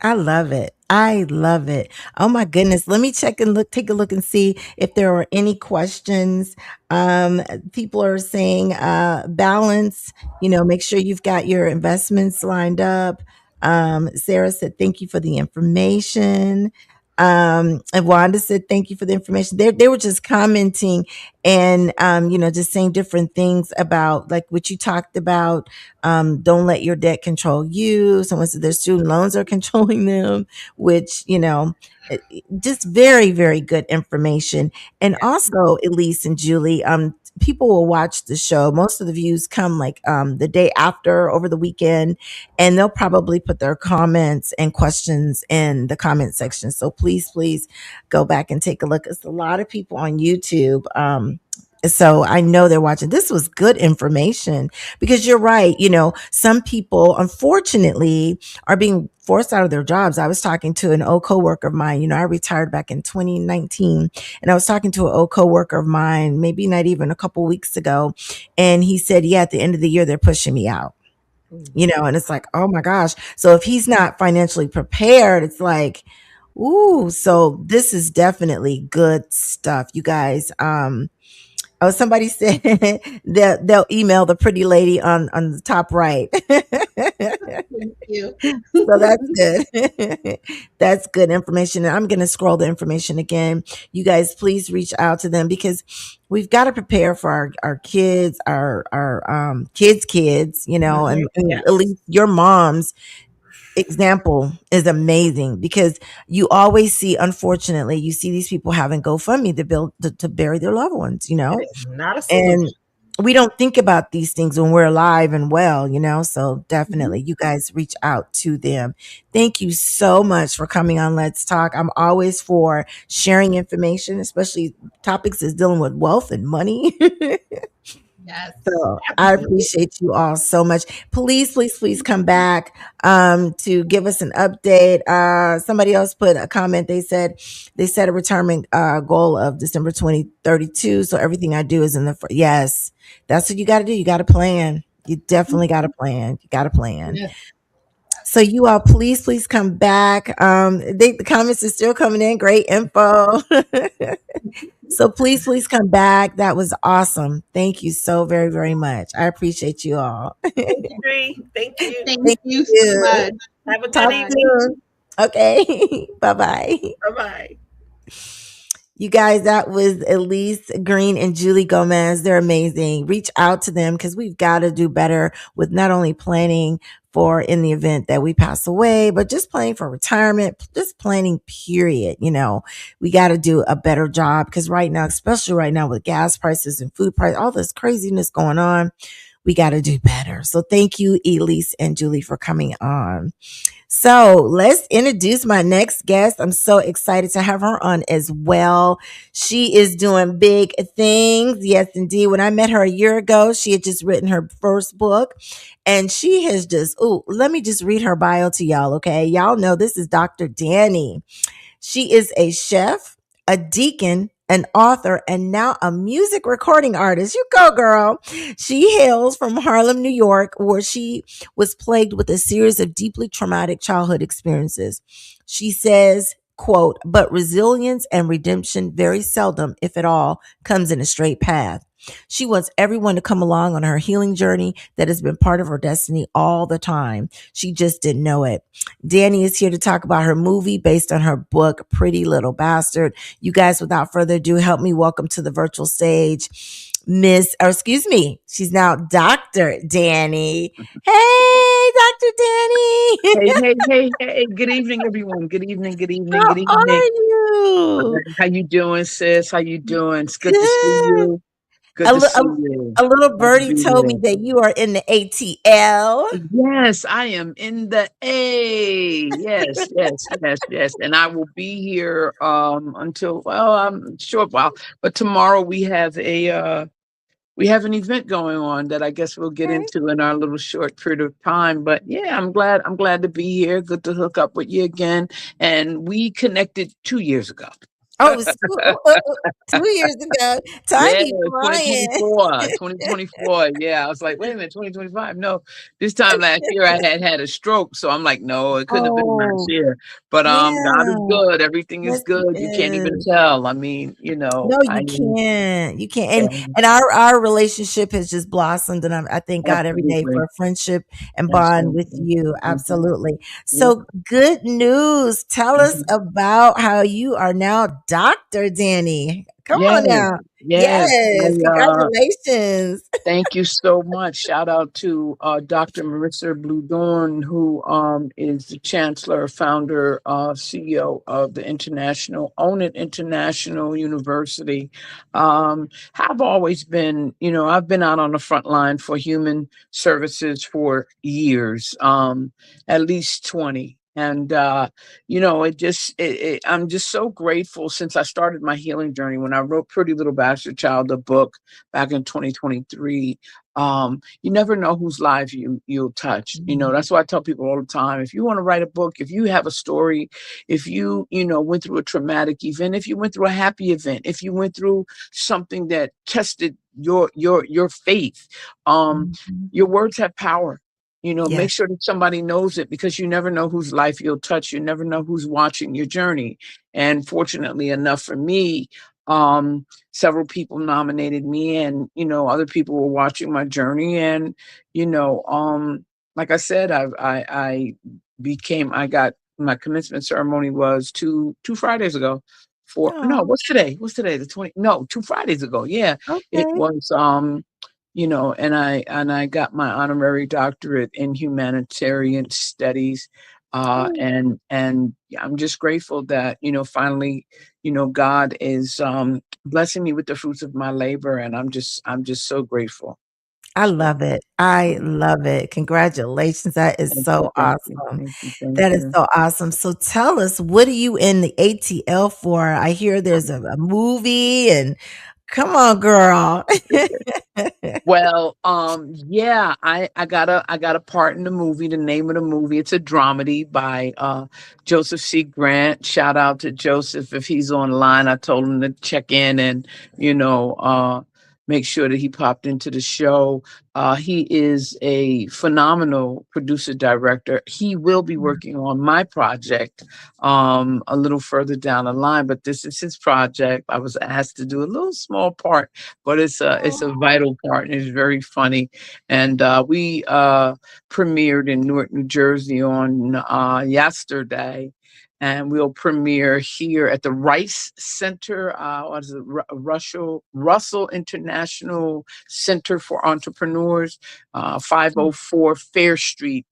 A: I love it. I love it. Oh my goodness. Let me take a look and see if there are any questions. People are saying balance, make sure you've got your investments lined up. Sarah said, thank you for the information. And Wanda said, thank you for the information. They were just commenting and, just saying different things about like what you talked about. Don't let your debt control you. Someone said their student loans are controlling them, which, just very, very good information. And also, Elise and Julie, people will watch the show. Most of the views come like the day after, over the weekend, and they'll probably put their comments and questions in the comment section. So please, please go back and take a look. It's a lot of people on YouTube. So I know they're watching. This was good information because you're right. Some people, unfortunately, are being forced out of their jobs. I was talking to an old coworker of mine. I retired back in 2019, and I was talking to an old coworker of mine, maybe not even a couple weeks ago, and he said, "Yeah, at the end of the year, they're pushing me out." And it's like, oh my gosh. So if he's not financially prepared, it's like, ooh. So this is definitely good stuff, you guys. Oh, somebody said they'll email the pretty lady on the top right.
C: Thank you.
A: So that's good. That's good information. And I'm going to scroll the information again. You guys, please reach out to them because we've got to prepare for our kids, our kids, and
B: Yes.
A: at least your mom's example is amazing because you always see, unfortunately, you see these people having GoFundMe to bury their loved ones,
B: It is not a
A: and
B: solution.
A: we don't think about these things when we're alive and well, so
C: Mhm.
A: definitely you guys reach out to them. Thank you so much for coming on Let's Talk. I'm always for sharing information, especially topics that's dealing with wealth and money.
C: Yes.
A: So I
B: Absolutely.
A: appreciate you all so much. Please, please, please come back to give us an update. Somebody else put a comment. They set a retirement goal of December 2032. So everything I do is in the yes. That's what you got to do. You got to plan. You definitely got to plan. You got to plan.
C: Yes.
A: So you all, please, please come back. The comments are still coming in. Great info. So please, please come back. That was awesome. Thank you so very, very much. I appreciate you all.
B: Thank you, Bree. Thank you.
C: Thank
A: Thank
C: you so
A: you.
C: much.
B: Have a good
A: Talk
C: Bye.
B: evening.
A: soon. Okay. Bye bye.
B: Bye bye.
A: You guys, that was Elise Green and Julie Gomez. They're amazing. Reach out to them because we've got to do better with not only planning for in the event that we pass away, but just planning for retirement, just planning, period. We got to do a better job because right now, especially right now with gas prices and food price, all this craziness going on, we got to do better. So thank you, Elise and Julie, for coming on. So let's introduce my next guest. I'm so excited to have her on as well. She is doing big things. Yes, indeed. When I met her a year ago, she had just written her first book and she has just, let me just read her bio to y'all. Okay. Y'all know this is Dr. Danny. She is a chef, a deacon, an author, and now a music recording artist. You go, girl. She hails from Harlem, New York, where she was plagued with a series of deeply traumatic childhood experiences. She says, quote, but resilience and redemption very seldom, if at all, comes in a straight path. She wants everyone to come along on her healing journey that has been part of her destiny all the time. She just didn't know it. Danny is here to talk about her movie based on her book, Pretty Little Bastard. You guys, without further ado, help me welcome to the virtual stage, she's now Dr. Danny. Hey, Dr.
D: Hey,
A: Danny.
D: hey, hey, hey, good evening, everyone. Good evening, good evening,
A: How
D: good evening.
A: are you?
D: How you doing, sis? How you doing? It's good to see
A: Good.
D: you. Good
A: A,
D: to
A: li-
D: see you.
A: a little
D: Glad to
A: birdie
D: be
A: told me
D: here.
A: that you are in the ATL.
D: Yes, I am in the A. Yes, yes, yes, yes. And I will be here until I'm short while. But tomorrow we have an event going on that I guess we'll get
A: Okay.
D: into in our little short period of time. But yeah, I'm glad to be here. Good to hook up with you again. And we connected 2 years ago.
A: Oh, it was 2 years ago. Time
D: Yeah,
A: be flying.
D: 2024, 2024. Yeah, I was like, wait a minute, 2025. No, this time last year I had a stroke, so I'm like, no, it couldn't have been last
A: Oh,
D: year. But God is
A: yeah.
D: good. Everything is
A: Yes, he
D: good. You can't even
A: is.
D: tell. I mean,
A: No,
D: I
A: you can't. You can't. And
D: um,
A: our relationship has just blossomed, and I thank God every day
D: absolutely,
A: for a friendship and bond with
D: absolutely.
A: you.
D: Hmm.
A: Absolutely.
D: Yep.
A: So good news. Tell us
D: Hmm.
A: about how you are now Dr. Danny. Come
D: Yes,
A: on now.
D: yes.
A: Yes. Congratulations.
D: Thank you so much. Shout out to Dr. Marissa Bluedorn, who is the chancellor, founder, CEO of the Own It International University. Have always been, I've been out on the front line for human services for years, at least 20. And I'm just so grateful since I started my healing journey when I wrote Pretty Little Bastard Child, the book back in 2023. You never know whose life you'll touch. That's why I tell people all the time, if you want to write a book, if you have a story, if you went through a traumatic event, if you went through a happy event, if you went through something that tested your faith,
A: Mhm.
D: your words have power.
A: Yes.
D: Make sure that somebody knows it, because you never know whose life you'll touch. You never know who's watching your journey. And fortunately enough for me, several people nominated me, and other people were watching my journey. And you know like I said, I got my commencement ceremony was two Fridays ago. For no,
A: Oh,
D: what's today, the 20, no, 2 Fridays ago. Yeah, it
A: okay.
D: was and I got my honorary doctorate in humanitarian studies.
A: Oh,
D: And I'm just grateful that finally, God is blessing me with the fruits of my labor, and I'm just so grateful.
A: I
D: So
A: love it. I
D: mm,
A: love it. Congratulations. That is
D: thank you,
A: so
D: thank you,
A: awesome.
D: thank you, thank
A: That is
D: you.
A: so awesome. So tell us, what are you in the ATL for? I hear there's a movie, and come on, girl.
D: Well, yeah, I got a part in the movie. The name of the movie, it's a dramedy by Joseph C. Grant. Shout out to Joseph if he's online. I told him to check in and you know make sure that he popped into the show. He is a phenomenal producer director. He will be working on my project a little further down the line, but this is his project. I was asked to do a little small part, but it's a vital part, and it's very funny. And we premiered in Newark, New Jersey on yesterday, and we'll premiere here at the Rice Center. What is it? Russell International Center for Entrepreneurs, 504 Fair Street,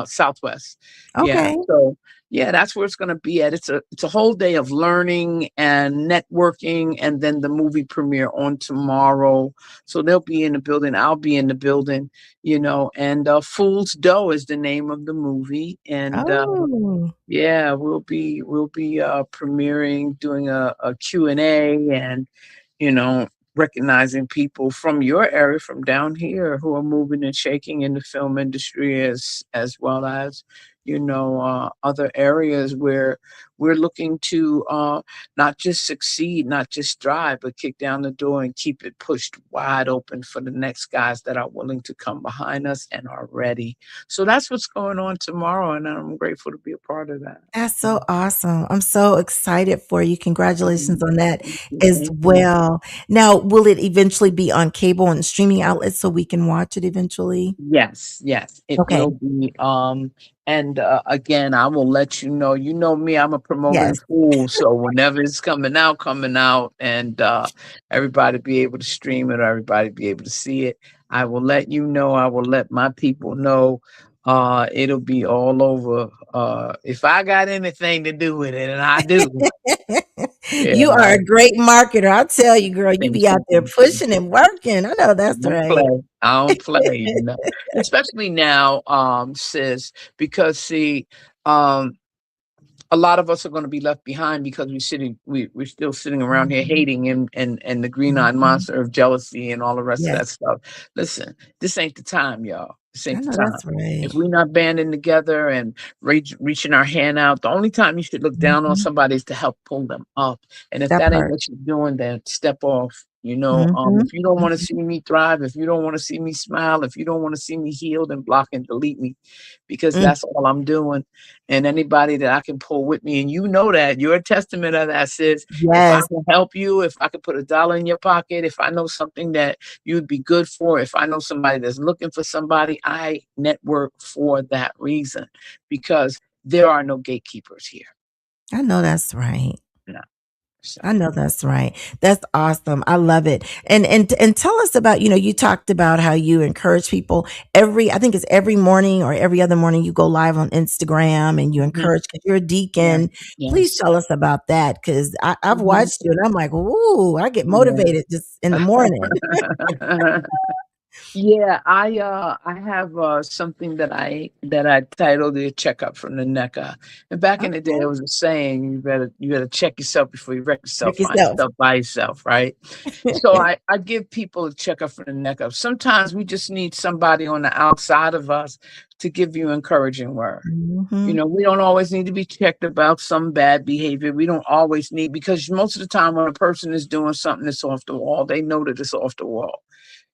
D: Southwest. Yeah,
A: Okay.
D: so yeah, that's where it's going to be at. It's a whole day of learning and networking, and then the movie premiere on tomorrow. So they'll be in the building. I'll be in the building. And Fool's Dough is the name of the movie, and
A: Oh.
D: yeah, we'll be premiering, doing a Q&A, and you know, recognizing people from your area, from down here, who are moving and shaking in the film industry, as well as other areas where we're looking to not just succeed, not just thrive, but kick down the door and keep it pushed wide open for the next guys that are willing to come behind us and are ready. So that's what's going on tomorrow, and I'm grateful to be a part of that.
A: That's so awesome. I'm so excited for you. Congratulations
D: Mhm.
A: on that
D: Thank you,
A: as
D: thank you.
A: well. Now, will it eventually be on cable and streaming outlets so we can watch it eventually?
D: Yes, yes, it
A: Okay.
D: will be. And again, I will let you know. You know me, I'm a promoting
A: Yes.
D: fool. So whenever it's coming out, and everybody be able to stream it, or everybody be able to see it, I will let you know. I will let my people know. It'll be all over. If I got anything to do with it, and I do, yeah,
A: You are a great marketer. I'll tell you, girl, you
D: thank
A: be out
D: you,
A: there
D: thank you.
A: pushing and working. I know
D: I
A: that's
D: don't
A: right.
D: play. I don't play. Especially now, sis, because see, um, a lot of us are going to be left behind because we're still sitting around here
A: Mhm.
D: hating and the green-eyed
A: Mhm.
D: monster of jealousy and all the rest of
A: Yes,
D: that stuff. Listen, this ain't the time, y'all. This
A: I
D: ain't the
A: know
D: time.
A: that's right.
D: If we're not banding together and reaching our hand out, the only time you should look down on
A: Mhm.
D: somebody is to help pull them up. And if
A: That
D: that ain't
A: part.
D: what you're doing, then step off.
A: Mhm.
D: If you don't want to
A: Mhm.
D: see me thrive, if you don't want to see me smile, if you don't want to see me heal, then block and delete me, because
A: Mm.
D: that's all I'm doing. And anybody that I can pull with me, and you know that you're a testament of that, sis. If I
A: Yes,
D: can help you, if I can put $1 in your pocket, if I know something that you'd be good for, if I know somebody that's looking for somebody, I network for that reason, because there are no gatekeepers here.
A: I know that's right.
D: No. So
A: I know that's right. That's awesome. I love it. And tell us about, you talked about how you encourage people I think it's every morning or every other morning you go live on Instagram and you
D: mhm,
A: encourage because you're a
D: yeah,
A: deacon. Please
D: yes.
A: tell us about that because I've
D: Mhm,
A: watched you and I'm like, ooh, I get
D: yeah.
A: motivated just in the morning.
D: Yeah, I have something that I titled the checkup from the neck up. And back in the day,
A: Okay.
D: it was a saying, you better check yourself before you wreck yourself,
A: Check
D: find
A: yourself.
D: yourself by yourself, right? So I give people a checkup from the neck up. Sometimes we just need somebody on the outside of us to give you encouraging word.
A: Hmm.
D: We don't always need to be checked about some bad behavior. We don't always need, because most of the time when a person is doing something that's off the wall, they know that it's off the wall.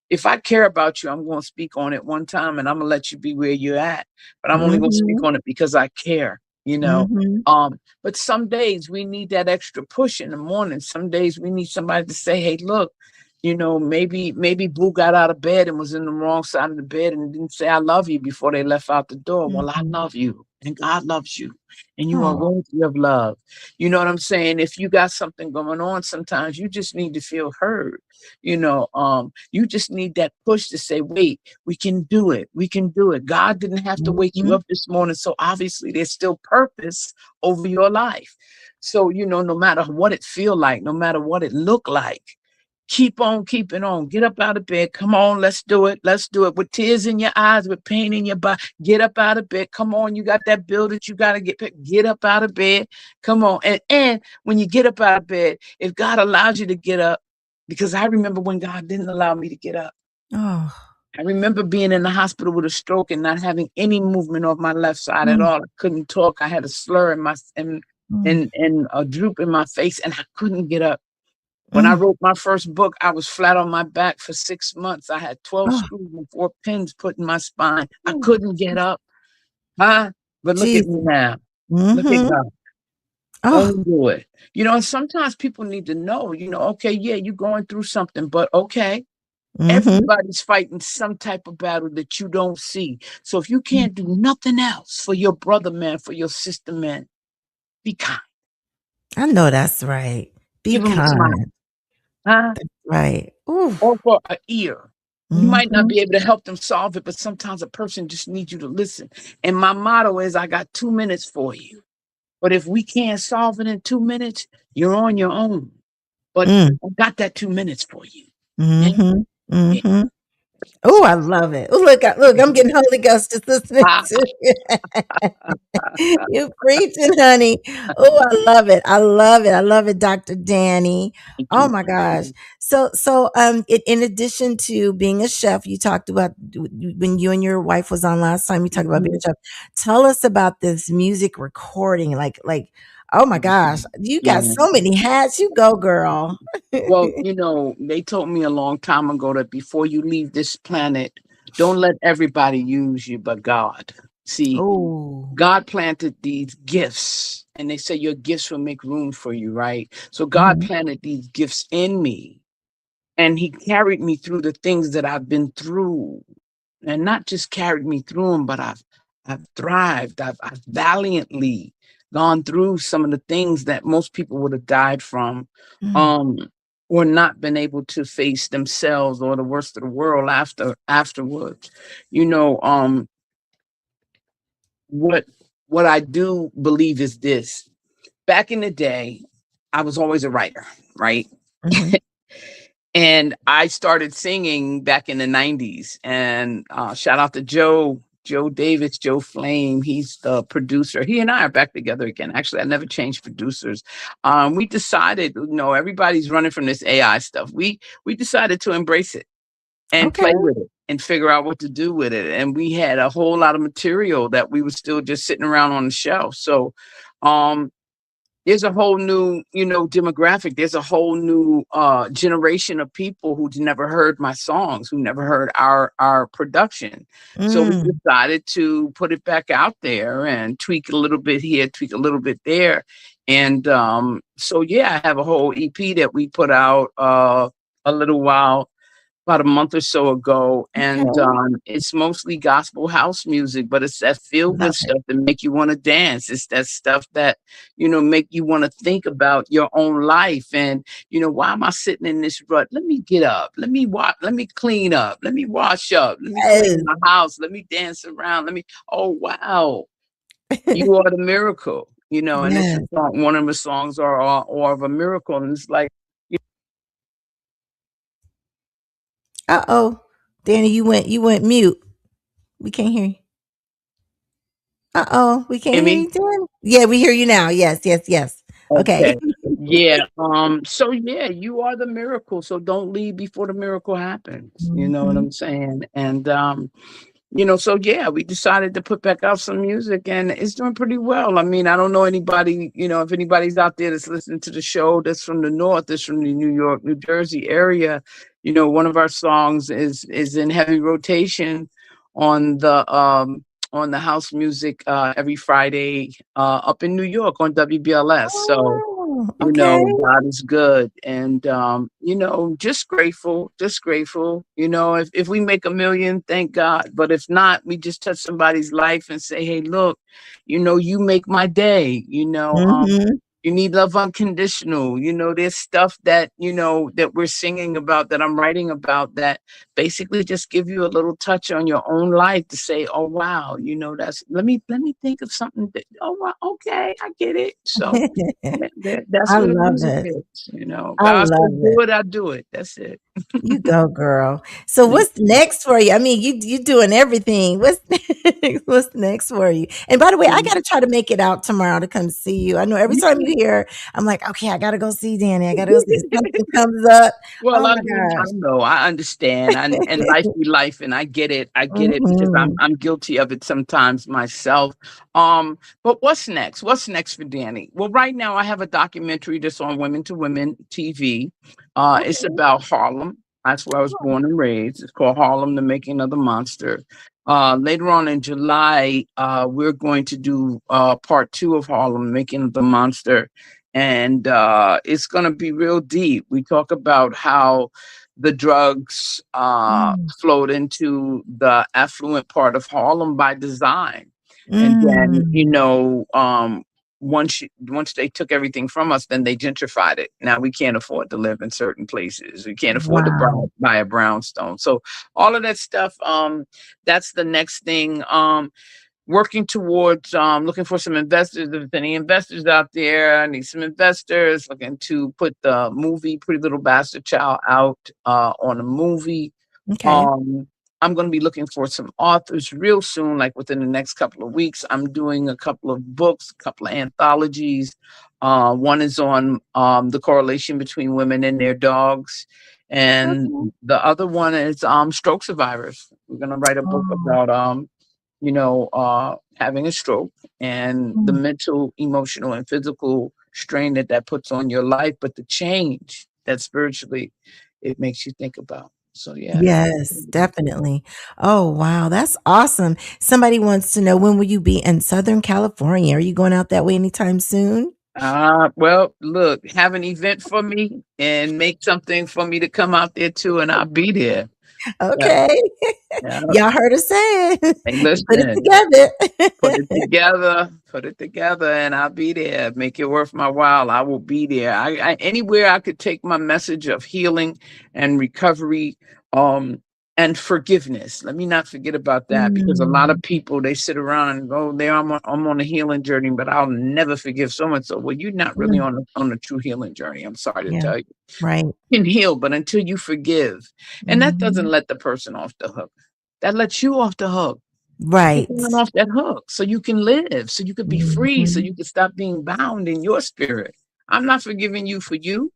D: If I care about you, I'm going to speak on it one time and I'm going to let you be where you're at. But I'm only going to speak
A: Hmm.
D: on it because I care.
A: Hmm.
D: But some days we need that extra push in the morning. Some days we need somebody to say, hey, look, maybe Boo got out of bed and was in the wrong side of the bed and didn't say I love you before they left out the door. Well, I
A: Hmm.
D: love you and God loves you and you are
A: Oh.
D: worthy of love. You know what I'm saying? If you got something going on, sometimes you just need to feel heard. You just need that push to say, wait, we can do it. We can do it. God didn't have to wake you
A: Hmm.
D: up this morning. So obviously there's still purpose over your life. So, no matter what it feel like, no matter what it look like, keep on keeping on. Get up out of bed. Come on, let's do it. Let's do it. With tears in your eyes, with pain in your body. Get up out of bed. Come on, you got that bill that you got to get paid. Get up out of bed. Come on. And when you get up out of bed, if God allows you to get up, because I remember when God didn't allow me to get up.
A: Oh.
D: I remember being in the hospital with a stroke and not having any movement of my left side at
A: Mm,
D: all. I couldn't talk. I had a slur in my
A: mm,
D: and a droop in my face, and I couldn't get up. When I
A: mm.
D: wrote my first book, I was flat on my back for 6 months. I had 12
A: Oh,
D: screws and 4 pins put in my spine. I
A: oh,
D: couldn't get up. Huh? But look at me
A: Jesus.
D: now. Look at
A: Mhm.
D: God.
A: Oh.
D: Won't do it. And sometimes people need to know, okay, yeah, you're going through something, but okay,
A: Mhm.
D: everybody's fighting some type of battle that you don't see. So if you can't do nothing else for your brother, man, for your sister, man, be kind.
A: I know that's right. Be
D: Give them a smile.
A: kind.
D: Huh?
A: That's right. Ooh.
D: Or for an ear. You might not
A: Mhm.
D: be able to help them solve it, but sometimes a person just needs you to listen. And my motto is, I got 2 minutes for you. But if we can't solve it in 2 minutes, you're on your own. But
A: Mm.
D: I got that 2 minutes for you. Yeah.
A: Mhm.
D: Yeah.
A: Mhm. Oh, I love it. Oh, look, I'm getting Holy Ghost just listening
D: Ah,
A: to you. You preaching, honey. Oh, I love it. I love it. I love it, Dr. Danny.
D: thank
A: Oh
D: you.
A: my
D: Thank
A: gosh.
D: you.
A: In addition to being a chef, you talked about when you and your wife was on last time, you talked about being
D: Mhm.
A: a chef. Tell us about this music recording. Oh my gosh, you got
D: Yeah.
A: so many hats. You go, girl.
D: Well, they told me a long time ago that before you leave this planet, don't let everybody use you but God. See,
A: Oh.
D: God planted these gifts, and they say your gifts will make room for you, right? So God
A: Mhm.
D: planted these gifts in me, and He carried me through the things that I've been through, and not just carried me through them, but I've thrived. I've valiantly gone through some of the things that most people would have died from,
A: Mm.
D: um, or not been able to face themselves or the worst of the world afterwards. You know, what what I do believe is this. Back in the day, I was always a writer, right?
A: Mhm.
D: And I started singing back in the 90s. And shout out to Joe Joe Davis, Joe Flame. He's the producer. He and I are back together again. Actually, I never changed producers. We decided, everybody's running from this AI stuff. We decided to embrace it and
A: Okay.
D: play with it and figure out what to do with it. And we had a whole lot of material that we were still just sitting around on the shelf. So um there's a whole new, demographic. There's a whole new generation of people who'd never heard my songs, who never heard our production. So we
A: Mm.
D: decided to put it back out there and tweak a little bit here, tweak a little bit there. And so yeah, I have a whole EP that we put out a little while about a month or so ago, and
A: Okay.
D: it's mostly gospel house music, but it's that feel good
A: Love it.
D: stuff that make you want to dance. It's that stuff that make you want to think about your own life, and why am I sitting in this rut? Let me get up. Let me let me clean up. Let me wash up. Let me clean
A: Yes.
D: my house. Let me dance around. Oh wow, you are the miracle. And this is
A: Yes.
D: one of the songs are of a miracle, and it's like.
A: Uh-oh. Danny, you went mute. We can't hear you. Uh-oh. We can't
D: Hear
A: hear
D: me?
A: you, Danny. Yeah, we hear you now. Yes, yes, yes. Okay.
D: Okay. Yeah. So yeah, you are the miracle. So don't leave before the miracle happens. You know what
A: Mhm.
D: I'm saying? And so yeah, we decided to put back out some music and it's doing pretty well. I mean, I don't know anybody, if anybody's out there that's listening to the show that's from the north, that's from the New York, New Jersey area, one of our songs is in heavy rotation on the house music every Friday up in New York on WBLS. So
A: Oh, okay.
D: God is good. And, just grateful, just grateful. If we make a million, thank God. But if not, we just touch somebody's life and say, hey, look, you make my day,
A: Mhm.
D: you need love unconditional. There's stuff that, that we're singing about, that I'm writing about, that basically just give you a little touch on your own life to say, oh, wow, that's, let me think of something that, oh, wow, okay, I get it. So that's
A: I
D: what the
A: love
D: music
A: it.
D: is.
A: I
D: God
A: love
D: said,
A: it.
D: do it, I do it. That's it.
A: You go, girl. So
D: Thank
A: what's
D: you.
A: next for you? I mean, you doing everything. What's what's next for you? And by the way, I gotta try to make it out tomorrow to come see you. I know every time you hear, I'm like, okay, I gotta go see Danny. I gotta go see if something comes up.
D: Well,
A: Oh
D: I
A: my
D: mean, I
A: gosh.
D: know, I understand, and life be life, and I get it. I get it because I'm
A: Mhm.
D: I'm guilty of it sometimes myself. But what's next? What's next for Danny? Well, right now I have a documentary that's on Women to Women TV. It's
A: Okay.
D: about Harlem. That's where I was born and raised. It's called Harlem: The Making of the Monster. Later on in July, we're going to do part two of Harlem: Making of the Monster, and it's going to be real deep. We talk about how the drugs
A: Mm.
D: flowed into the affluent part of Harlem by design, and then
A: Mm.
D: once they took everything from us, then they gentrified it. Now we can't afford to live in certain places. We can't afford to
A: Wow.
D: buy a brownstone. So all of that stuff. That's the next thing. Working towards looking for some investors. If there's any investors out there, I need some investors looking to put the movie Pretty Little Bastard Child out on a movie.
A: Okay.
D: Um, I'm going to be looking for some authors real soon, like within the next couple of weeks. I'm doing a couple of books, a couple of anthologies. One is on the correlation between women and their dogs. And
A: Okay.
D: the other one is stroke survivors. We're going to write a book
A: Oh.
D: about having a stroke and the
A: Mm.
D: mental, emotional, and physical strain that puts on your life, but the change that spiritually it makes you think about. So yeah.
A: Yes, definitely. Oh, wow, that's awesome. Somebody wants to know, when will you be in Southern California? Are you going out that way anytime soon?
D: Well, look, have an event for me and make something for me to come out there too, and I'll be there. Yeah,
A: Okay.
D: yeah.
A: Y'all heard her say it.
D: Hey,
A: Put it
D: listen.
A: together.
D: Put it together, and I'll be there. Make it worth my while. I will be there. Anywhere I could take my message of healing and recovery, and forgiveness. Let me not forget about that, because a lot of
A: Mm,
D: people, they sit around and go, "There, I'm on a healing journey, but I'll never forgive so and so." Well, you're not really
A: mm,
D: on a true healing journey. I'm sorry to
A: yeah,
D: tell you.
A: right.
D: You can heal, but until you forgive, and that doesn't
A: Mhm.
D: let the person off the hook. That lets you off the hook.
A: Right.
D: Take on off that hook so you can live, so you could be free, so
A: Mhm.
D: you can stop being bound in your spirit. I'm not forgiving you for you.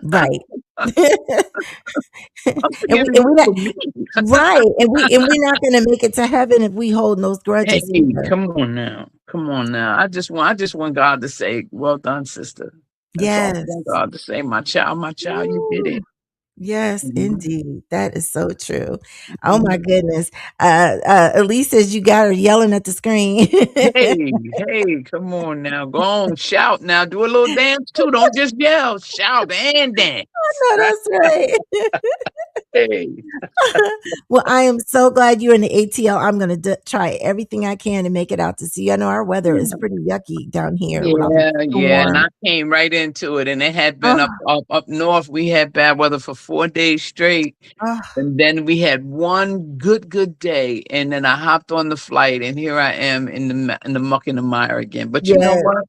A: Right.
D: I'm
A: And we
D: forgiving
A: and we
D: you
A: not
D: for me.
A: right. And we're not gonna make it to heaven if we hold those
D: Hey,
A: grudges either.
D: come on now. Come on now. I just want God to say, well done, sister. That's all I want
A: Yes.
D: God to say. My child, you did
A: Woo.
D: it.
A: Yes,
D: Mhm.
A: indeed. That is so true. Oh my
D: Mhm.
A: goodness. Elise says you got her yelling at the screen.
D: Hey, hey, come on now. Go on, shout now. Do a little dance too. Don't just yell. Shout and dance.
A: No, that's right.
D: Hey.
A: Well, I am so glad you're in the ATL. I'm going to try everything I can to make it out to see. I know our weather is pretty yucky down here with all the
D: Yeah, yeah, and
A: storm.
D: I came right into it, and it had been
A: Oh,
D: up north. We had bad weather for 4 days straight,
A: oh,
D: and then we had one good day, and then I hopped on the flight, and here I am in the muck and the mire again. But you know
A: yes.
D: what?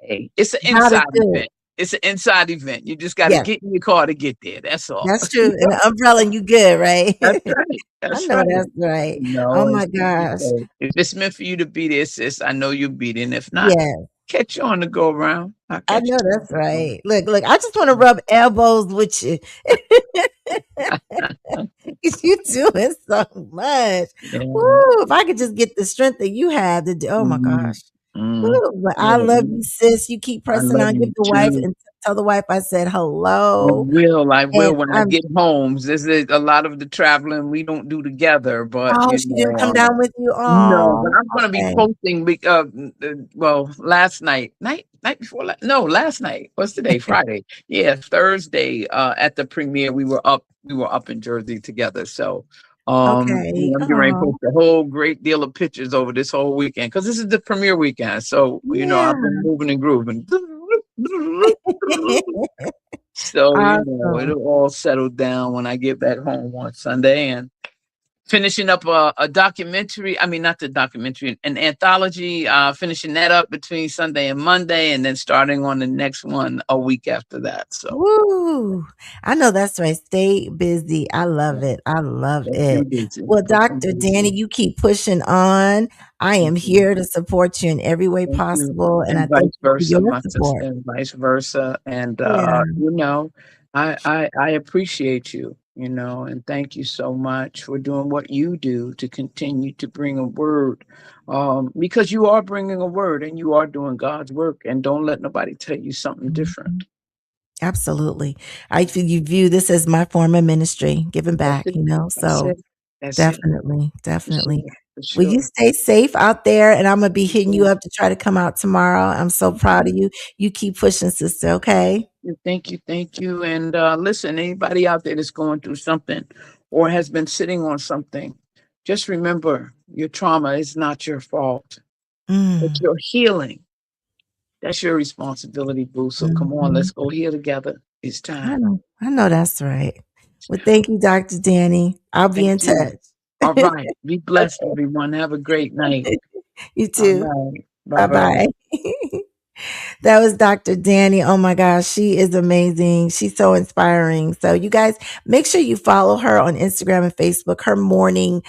D: Hey, it's an
A: God is
D: inside
A: good.
D: event. It's an inside event. You just got to
A: Yes,
D: get in your car to get there. That's all.
A: that's true. And the umbrella, and you good, right?
D: That's right.
A: I
D: That's
A: know
D: right.
A: that's right. Oh
D: No,
A: my gosh.
D: if it's meant for you to be there, sis, I know you'll be there. And if not,
A: Yeah.
D: catch you on the go around. I'll
A: I
D: catch
A: know
D: you
A: that's
D: on
A: right. Look, I just want to rub elbows with you.
D: the go.
A: 'Cause you doing so much.
D: Yeah.
A: Woo, if I could just get the strength that you have to do, oh my
D: Mhm.
A: gosh.
D: Mhm.
A: Woo, but I
D: Yeah,
A: love you, sis. You keep
D: I
A: pressing
D: love
A: on. Give
D: you
A: the wife
D: too.
A: and tell the wife I said
D: I
A: hello.
D: will. I
A: And
D: will when I
A: I'm
D: get home. This is a lot of the traveling we don't do together, but
A: oh, she didn't come down with you?
D: no, but
A: Oh,
D: I'm gonna be
A: okay.
D: posting. Well, last night before, no, last night. What's today? Friday. Yeah, Thursday. At the premiere, we were up in Jersey together. So,
A: Okay.
D: I'm getting ready to
A: Oh,
D: post a whole great deal of pictures over this whole weekend because this is the premiere weekend. So,
A: yeah.
D: I've been moving and grooving. So,
A: Awesome.
D: it'll all settle down when I get back home on Sunday and finishing up a documentary. I mean, not the documentary, an anthology, finishing that up between Sunday and Monday, and then starting on the next one a week after that. So,
A: Woo! I know that's right. Stay busy. I love
D: yeah,
A: it. I love
D: kept
A: it.
D: them busy.
A: Well,
D: Kept them
A: Dr. Danny,
D: busy.
A: you keep pushing on. I am
D: Thank you.
A: here to support you in every way
D: Thank you.
A: possible, and I
D: And
A: thank
D: vice
A: you for
D: versa,
A: your
D: my sister,
A: support.
D: and vice versa. And
A: Yeah.
D: I appreciate you, and thank you so much for doing what you do to continue to bring a word. Because you are bringing a word and you are doing God's work, and don't let nobody tell you something different.
A: Mhm. Absolutely. You view this as my form of ministry, giving
D: That's
A: back,
D: it. That's
A: so
D: it. That's it.
A: definitely,
D: For
A: definitely.
D: sure. For
A: Well, you
D: sure.
A: stay safe out there, and Imma be hitting you
D: Yeah.
A: up to try to come out tomorrow. I'm so proud of you. You keep pushing, sister, okay?
D: Thank you, thank you. And listen, anybody out there that's going through something or has been sitting on something, just remember your trauma is not your fault. It's
A: Mm.
D: your healing. That's your responsibility, boo. So come on, let's
A: Mhm.
D: go here together. It's time.
A: I know that's right. Well, thank you, Dr. Danny. I'll be
D: Thank
A: in
D: you.
A: touch.
D: All right. Be blessed,
A: Okay.
D: everyone. Have a great night.
A: You
D: All
A: too.
D: right. Bye bye.
A: Bye-bye. That was Dr. Danny. Oh my gosh, she is amazing. She's so inspiring. So you guys make sure you follow her on Instagram and Facebook. Her morning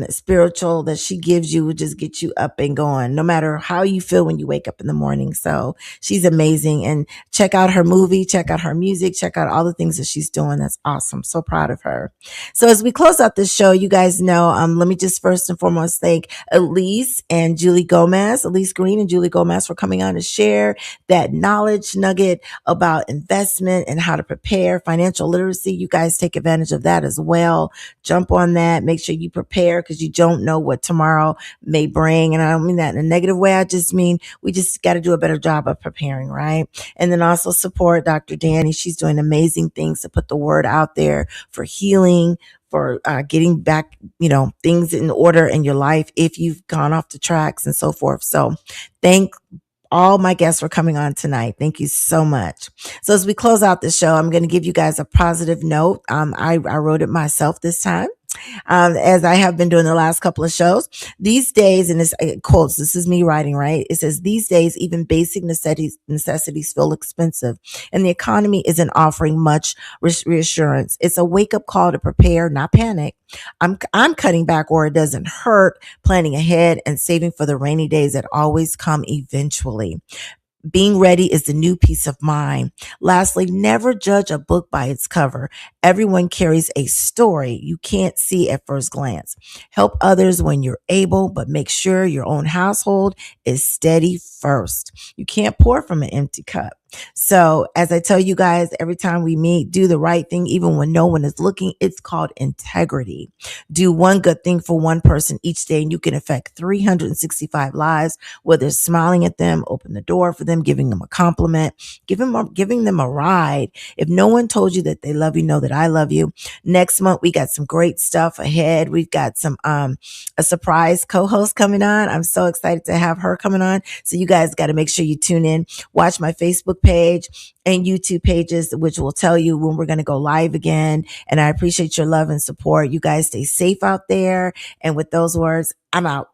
A: spiritual that she gives you will just get you up and going no matter how you feel when you wake up in the morning. So she's amazing, and check out her movie, check out her music, check out all the things that she's doing. That's awesome. So proud of her. So as we close out this show, you guys know, let me just first and foremost thank Elise Green and Julie Gomez for coming on to share that knowledge nugget about investment and how to prepare financial literacy. You guys take advantage of that as well. Jump on that. Make sure you prepare because you don't know what tomorrow may bring. And I don't mean that in a negative way. I just mean we just got to do a better job of preparing, right? And then also support Dr. Danny. She's doing amazing things to put the word out there for healing, for getting back, things in order in your life if you've gone off the tracks and so forth. So thank all my guests for coming on tonight. Thank you so much. So as we close out the show, I'm going to give you guys a positive note. I wrote it myself this time. as I have been doing the last couple of shows. These days, and it quotes, this is me writing, right? It says, these days, even basic necessities feel expensive, and the economy isn't offering much reassurance. It's a wake up call to prepare, not panic. I'm cutting back where it doesn't hurt, planning ahead, and saving for the rainy days that always come eventually. Being ready is the new peace of mind. Lastly, never judge a book by its cover. Everyone carries a story you can't see at first glance. Help others when you're able, but make sure your own household is steady first. You can't pour from an empty cup. So, as I tell you guys, every time we meet, do the right thing, even when no one is looking. It's called integrity. Do one good thing for one person each day, and you can affect 365 lives, whether it's smiling at them, open the door for them, giving them a compliment, giving them a ride. If no one told you that they love you, know that I love you. Next month, we got some great stuff ahead. We've got some, a surprise co-host coming on. I'm so excited to have her coming on. So you guys got to make sure you tune in, watch my Facebook page and YouTube pages, which will tell you when we're going to go live again. And I appreciate your love and support. You guys stay safe out there. And with those words, I'm out.